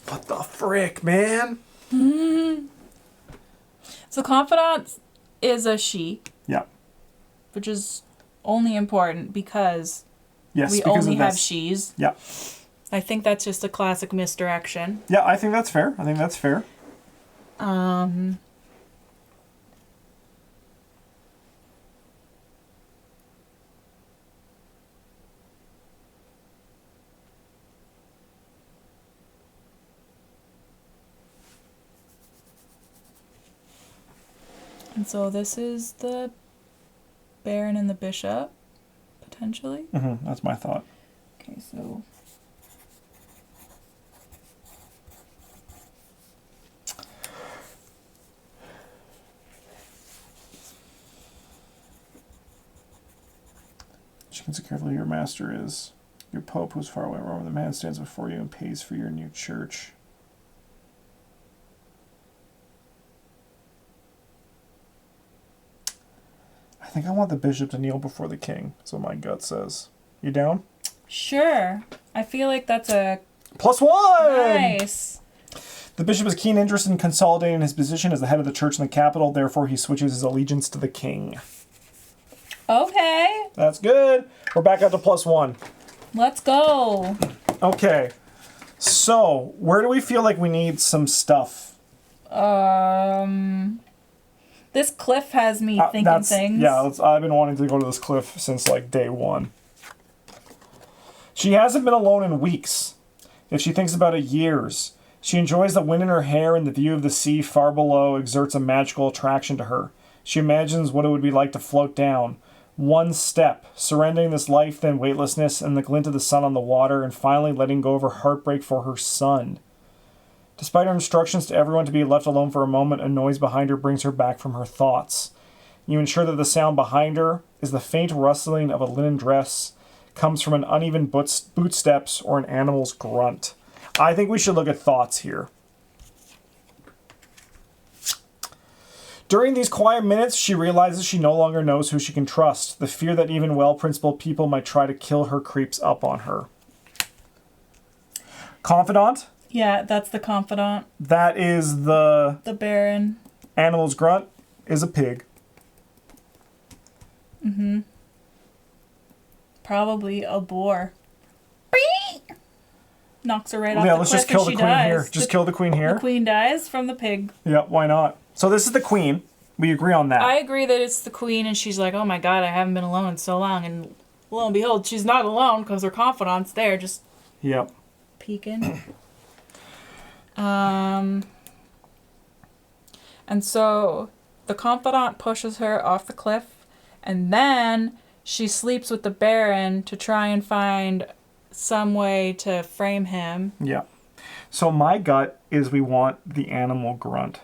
What the frick, man? So confidant is a she, Yeah. which is only important because Yes, we because only of have this. she's. Yeah. I think that's just a classic misdirection. Yeah, I think that's fair. I think that's fair. And so this is the Baron and the Bishop, potentially. That's my thought. Okay, so... She can see carefully who your master is. Your pope who's far away Rome. The man stands before you and pays for your new church. I think I want the bishop to kneel before the king. That's what my gut says. You down? Sure. I feel like that's a... +1! Nice. The bishop has keen interest in consolidating his position as the head of the church in the capital. Therefore, he switches his allegiance to the king. Okay. That's good. We're back up to +1. Let's go. Okay. So, where do we feel like we need some stuff? This cliff has me thinking things. Yeah, I've been wanting to go to this cliff since like day one. She hasn't been alone in weeks. If she thinks about it, years. She enjoys the wind in her hair, and the view of the sea far below exerts a magical attraction to her. She imagines what it would be like to float down. One step, surrendering this life, then weightlessness, and the glint of the sun on the water, and finally letting go of her heartbreak for her son. Despite her instructions to everyone to be left alone for a moment, a noise behind her brings her back from her thoughts. You ensure that the sound behind her is the faint rustling of a linen dress, comes from an uneven boot steps, or an animal's grunt. I think we should look at thoughts here. During these quiet minutes, she realizes she no longer knows who she can trust. The fear that even well-principled people might try to kill her creeps up on her. Confidant? Yeah, that's the confidant. That is the Baron. animal's grunt is a pig. Probably a boar. Knocks her right off Yeah, the let's cliff just kill and the she queen dies. here. Just kill the queen here. The queen dies from the pig. Yeah, why not? So this is the queen. We agree on that. I agree that it's the queen, and she's like, oh my god, I haven't been alone in so long. And lo and behold, she's not alone because her confidant's there just Yep. peeking. And so the confidant pushes her off the cliff, and then she sleeps with the Baron to try and find some way to frame him. Yeah. So my gut is we want the animal grunt.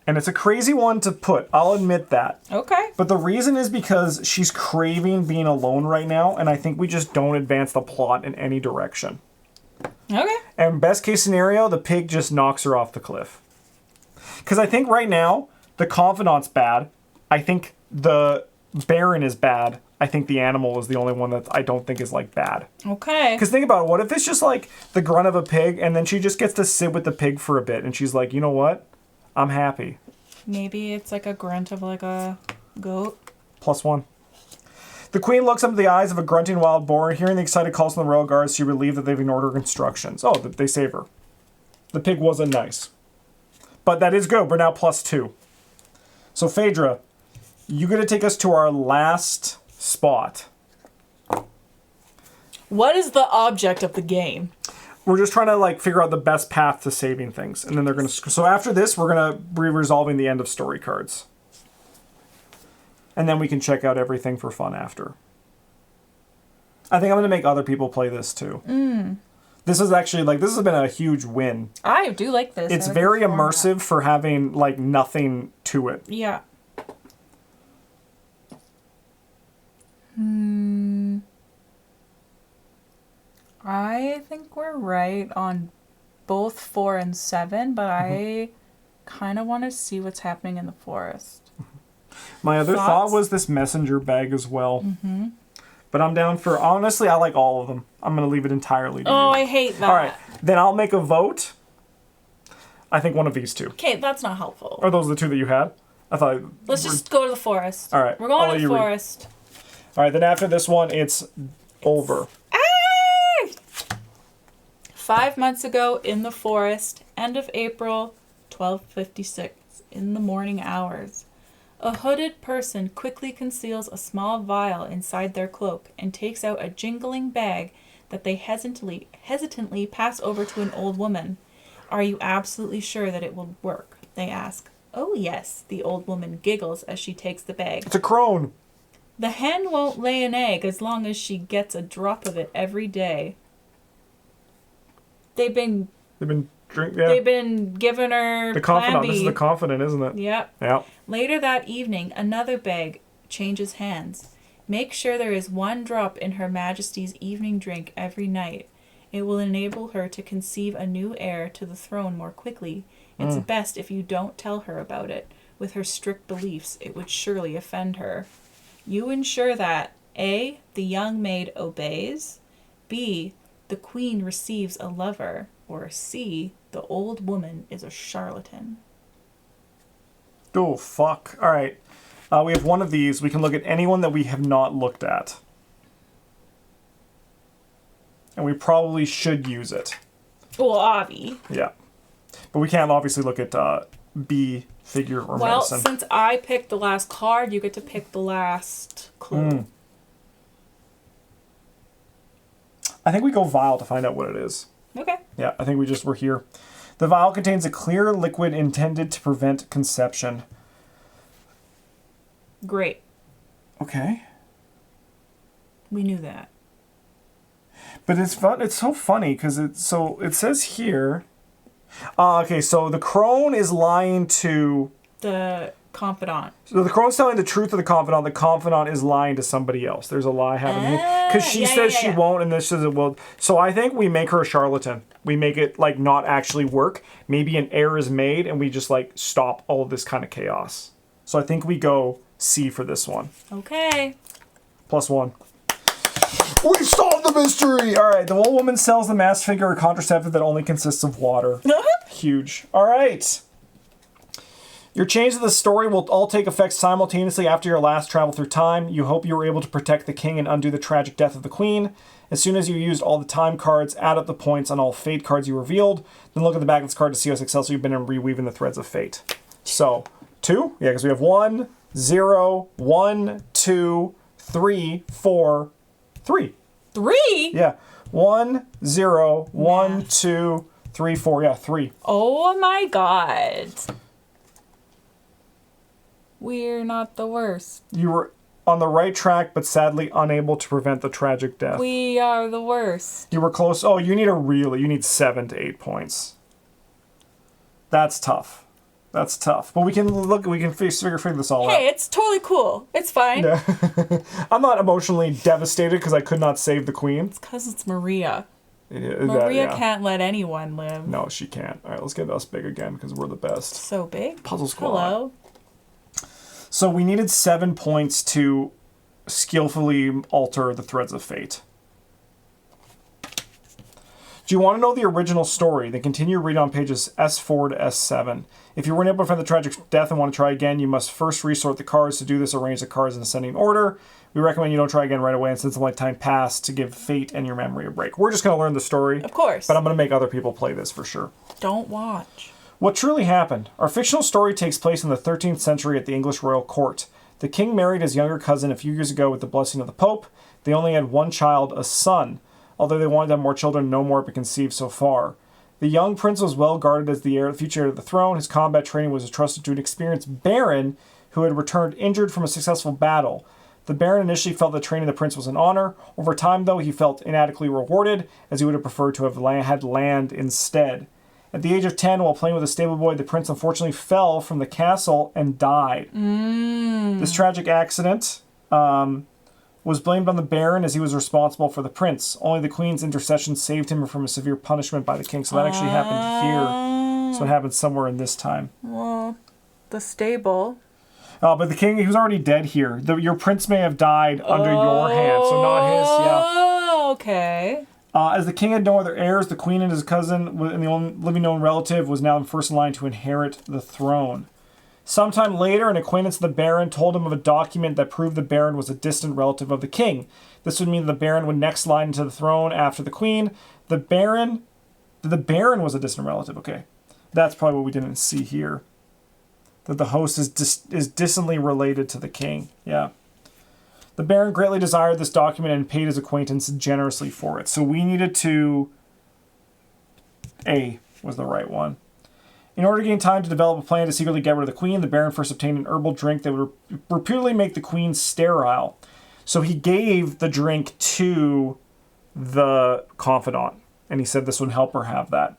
And it's a crazy one to put. I'll admit that. Okay. But the reason is because she's craving being alone right now, and I think we just don't advance the plot in any direction. Okay. And best case scenario, the pig just knocks her off the cliff. Because I think right now, the confidant's bad. I think the Baron is bad. I think the animal is the only one that I don't think is, like, bad. Okay. Because think about it. What if it's just, like, the grunt of a pig, and then she just gets to sit with the pig for a bit, and she's like, you know what? I'm happy. Maybe it's like a grunt of like a goat. +1. The queen looks up into the eyes of a grunting wild boar. Hearing the excited calls from the royal guards, she relieved that they've ignored her instructions. Oh, they save her. The pig wasn't nice. But that is good. We're now +2. So, Phaedra, you got to take us to our last spot. What is the object of the game? We're just trying to, like, figure out the best path to saving things. And then they're going to... So after this, we're going to be resolving the end of story cards. And then we can check out everything for fun after. I think I'm going to make other people play this, too. This is actually, like, this has been a huge win. I do like this. It's I like very this format. immersive for having, like, nothing to it. Yeah. I think we're right on both 4 and 7, but I kind of want to see what's happening in the forest. My other Thoughts? thought was this messenger bag as well. But I'm down for, honestly, I like all of them. I'm going to leave it entirely to you. Oh, I hate that. All right, then I'll make a vote. I think one of these two. Okay, that's not helpful. Are those the two that you had? I thought. Let's just go to the forest. All right, We're I'll going let to the you read. forest. All right, then after this one, it's over. 5 months ago in the forest, end of April, 12:56, in the morning hours. A hooded person quickly conceals a small vial inside their cloak and takes out a jingling bag that they hesitantly pass over to an old woman. Are you absolutely sure that it will work? They ask. Oh yes, the old woman giggles as she takes the bag. It's a crone. The hen won't lay an egg as long as she gets a drop of it every day. They've been Drink. Yeah. They've been giving her The confidant. Plan This is B. the confidant, isn't it? Yep. Yeah. Later that evening, another bag changes hands. Make sure there is 1 drop in Her Majesty's evening drink every night. It will enable her to conceive a new heir to the throne more quickly. It's best if you don't tell her about it. With her strict beliefs, it would surely offend her. You ensure that A. The young maid obeys. B. The queen receives a lover. Or C. The old woman is a charlatan. Oh, fuck. All right. We have one of these. We can look at anyone that we have not looked at. And we probably should use it. Well, Abbey. Yeah. But we can't obviously look at B, figure, or Well, medicine. since I picked the last card, you get to pick the last clue. I think we go vial to find out what it is. Okay. Yeah, I think we're here. The vial contains a clear liquid intended to prevent conception. Great. Okay. We knew that. But it's fun. It's so funny because it says here. Okay, so the crone is lying to. The confidant. So the crone's telling the truth to the confidant. The confidant is lying to somebody else. There's a lie happening because she says she won't, and this says it will. So I think we make her a charlatan. We make it like not actually work. Maybe an error is made, and we just like stop all of this kind of chaos. So I think we go C for this one. Okay. +1. We solved the mystery! Alright, the old woman sells the masked figure a contraceptive that only consists of water. Huge. Alright. Your change of the story will all take effect simultaneously after your last travel through time. You hope you were able to protect the king and undo the tragic death of the queen. As soon as you used all the time cards, add up the points on all fate cards you revealed. Then look at the back of this card to see how successful you've been in reweaving the threads of fate. So, 2? Yeah, because we have 1, 0, 1, 2, 3, 4, 3. 3? Yeah. 1, 0, 1, 2, 3, 4. Yeah, 3. Oh my god. We're not the worst. You were on the right track, but sadly unable to prevent the tragic death. We are the worst. You were close. Oh, you need 7 to 8 points. That's tough. That's tough. But we can figure this all out. Hey, it's totally cool. It's fine. Yeah. I'm not emotionally devastated because I could not save the queen. It's because it's Maria. Yeah, Maria yeah. can't let anyone live. No, she can't. All right, let's get us big again because we're the best. So big. Puzzle Squad. Hello. So we needed 7 points to skillfully alter the threads of fate. Do you want to know the original story? Then continue reading on pages S4 to S7. If you weren't able to find the tragic death and want to try again, you must first resort the cards. To do this, arrange the cards in ascending order. We recommend you don't try again right away and since let time pass to give fate and your memory a break. We're just going to learn the story. Of course. But I'm going to make other people play this for sure. Don't watch. What truly happened? Our fictional story takes place in the 13th century at the English royal court. The king married his younger cousin a few years ago with the blessing of the Pope. They only had one child, a son. Although they wanted to have more children, no more have been conceived so far. The young prince was well guarded as the future heir to the throne. His combat training was entrusted to an experienced baron who had returned injured from a successful battle. The Baron initially felt that training the prince was an honor. Over time, though, he felt inadequately rewarded, as he would have preferred to have had land instead. At the age of 10, while playing with a stable boy, the prince unfortunately fell from the castle and died. This tragic accident was blamed on the Baron, as he was responsible for the prince. Only the queen's intercession saved him from a severe punishment by the king. So that actually happened here. So it happened somewhere in this time. Well, the stable. But the king, he was already dead here. Your prince may have died under your hand, so not his. Yeah. Oh, okay. As the king had no other heirs, the queen and his cousin, and the only living known relative, was now first in line to inherit the throne. Sometime later, an acquaintance of the Baron told him of a document that proved the Baron was a distant relative of the king. This would mean the Baron would next line into the throne after the queen. The Baron was a distant relative. Okay, that's probably what we didn't see here. That the host is distantly related to the king. Yeah. The Baron greatly desired this document and paid his acquaintance generously for it. So we needed to... A was the right one. In order to gain time to develop a plan to secretly get rid of the queen, the Baron first obtained an herbal drink that would reputedly make the queen sterile. So he gave the drink to the confidant, and he said this would help her have that.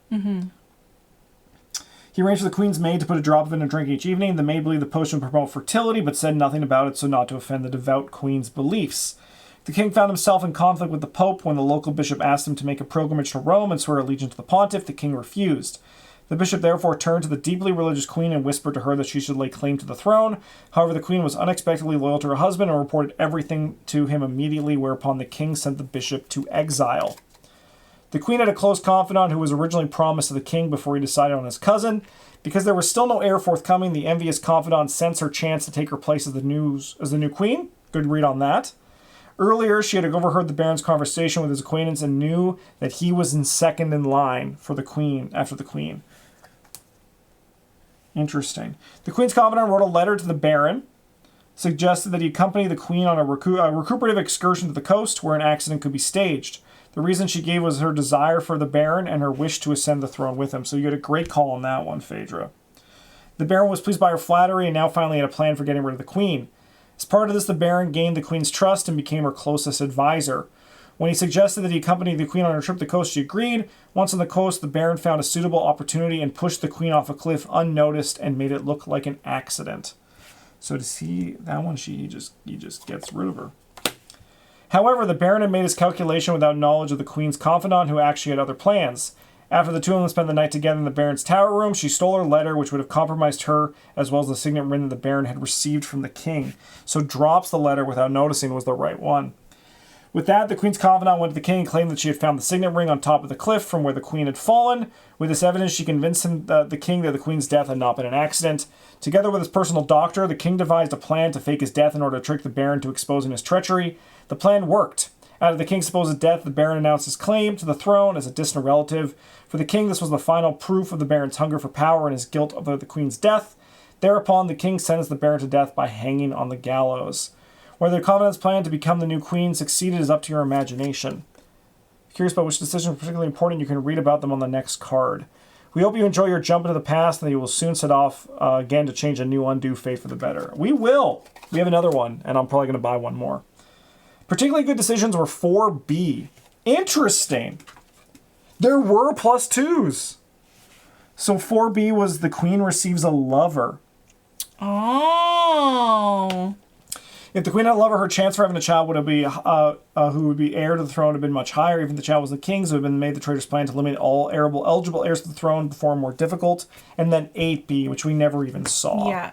He arranged for the queen's maid to put a drop of it in a drink each evening. The maid believed the potion would promote fertility, but said nothing about it so not to offend the devout queen's beliefs. The king found himself in conflict with the pope when the local bishop asked him to make a pilgrimage to Rome and swear allegiance to the pontiff. The king refused. The bishop therefore turned to the deeply religious queen and whispered to her that she should lay claim to the throne. However, the queen was unexpectedly loyal to her husband and reported everything to him immediately, whereupon the king sent the bishop to exile. The queen had a close confidant who was originally promised to the king before he decided on his cousin. Because there was still no heir forthcoming, the envious confidant sensed her chance to take her place as the new queen. Good read on that. Earlier, she had overheard the Baron's conversation with his acquaintance and knew that he was in second in line for the queen after the queen. Interesting. The queen's confidant wrote a letter to the Baron, suggested that he accompany the queen on a recuperative excursion to the coast where an accident could be staged. The reason she gave was her desire for the Baron and her wish to ascend the throne with him. So you had a great call on that one, Phaedra. The Baron was pleased by her flattery and now finally had a plan for getting rid of the queen. As part of this, the Baron gained the queen's trust and became her closest advisor. When he suggested that he accompany the queen on her trip to the coast, she agreed. Once on the coast, the Baron found a suitable opportunity and pushed the queen off a cliff unnoticed and made it look like an accident. So to see that one, he just gets rid of her. However, the Baron had made his calculation without knowledge of the queen's confidant, who actually had other plans. After the two of them spent the night together in the Baron's tower room, she stole her letter, which would have compromised her, as well as the signet ring that the Baron had received from the king. So drops the letter without noticing was the right one. With that, the queen's confidant went to the king and claimed that she had found the signet ring on top of the cliff from where the queen had fallen. With this evidence, she convinced the king that the queen's death had not been an accident. Together with his personal doctor, the king devised a plan to fake his death in order to trick the Baron to exposing his treachery. The plan worked. After the king's supposed death, the Baron announced his claim to the throne as a distant relative. For the king, this was the final proof of the Baron's hunger for power and his guilt over the queen's death. Thereupon, the king sentenced the Baron to death by hanging on the gallows. Whether the confidant's plan to become the new queen succeeded is up to your imagination. If you're curious about which decisions are particularly important, you can read about them on the next card. We hope you enjoy your jump into the past and that you will soon set off again to change a new undue fate for the better. We will! We have another one, and I'm probably going to buy one more. Particularly good decisions were 4B. Interesting. There were +2s. So 4B was the queen receives a lover. Oh. If the queen had a lover, her chance for having a child would be who would be heir to the throne would have been much higher. Even if the child was the king's, it would have been made the traitor's plan to limit all eligible heirs to the throne before more difficult. And then 8B, which we never even saw. Yeah.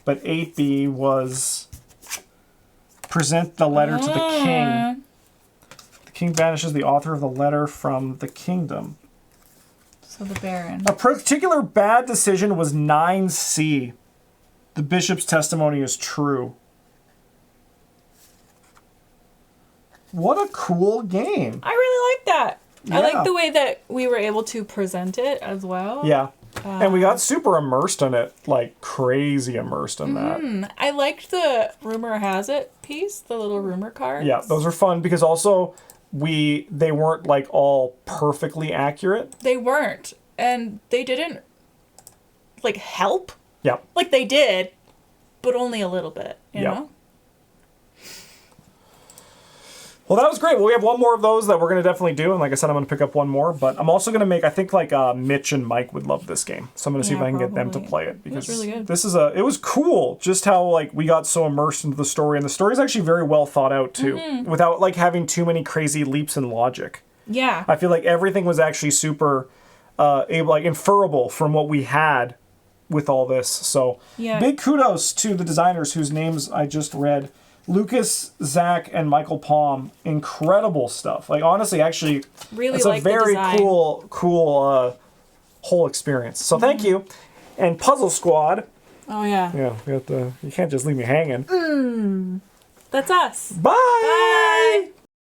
But 8B was present the letter to the king. The king banishes the author of the letter from the kingdom. So the Baron. A particular bad decision was 9C. The bishop's testimony is true. What a cool game. I really like that. Yeah. I like the way that we were able to present it as well. Yeah. And we got super immersed in it, like crazy immersed in that. I liked the rumor has it piece, the little rumor cards. Yeah, those are fun because also they weren't like all perfectly accurate. They weren't. And they didn't like help. Yeah. Like they did, but only a little bit, you know? Well, that was great. Well, we have one more of those that we're going to definitely do. And like I said, I'm going to pick up one more. But I'm also going to make, I think like Mitch and Mike would love this game. So I'm going to see if I can get them to play it. Because really good. this is it was cool just how like we got so immersed into the story. And the story is actually very well thought out too. Without like having too many crazy leaps in logic. Yeah. I feel like everything was actually super inferable from what we had with all this. So big kudos to the designers whose names I just read. Lucas, Zach, and Michael Palm. Incredible stuff. Like, honestly, actually, really it's like a very the design. cool whole experience. So thank you. And Puzzle Squad. Oh, yeah. Yeah, you can't just leave me hanging. That's us. Bye! Bye!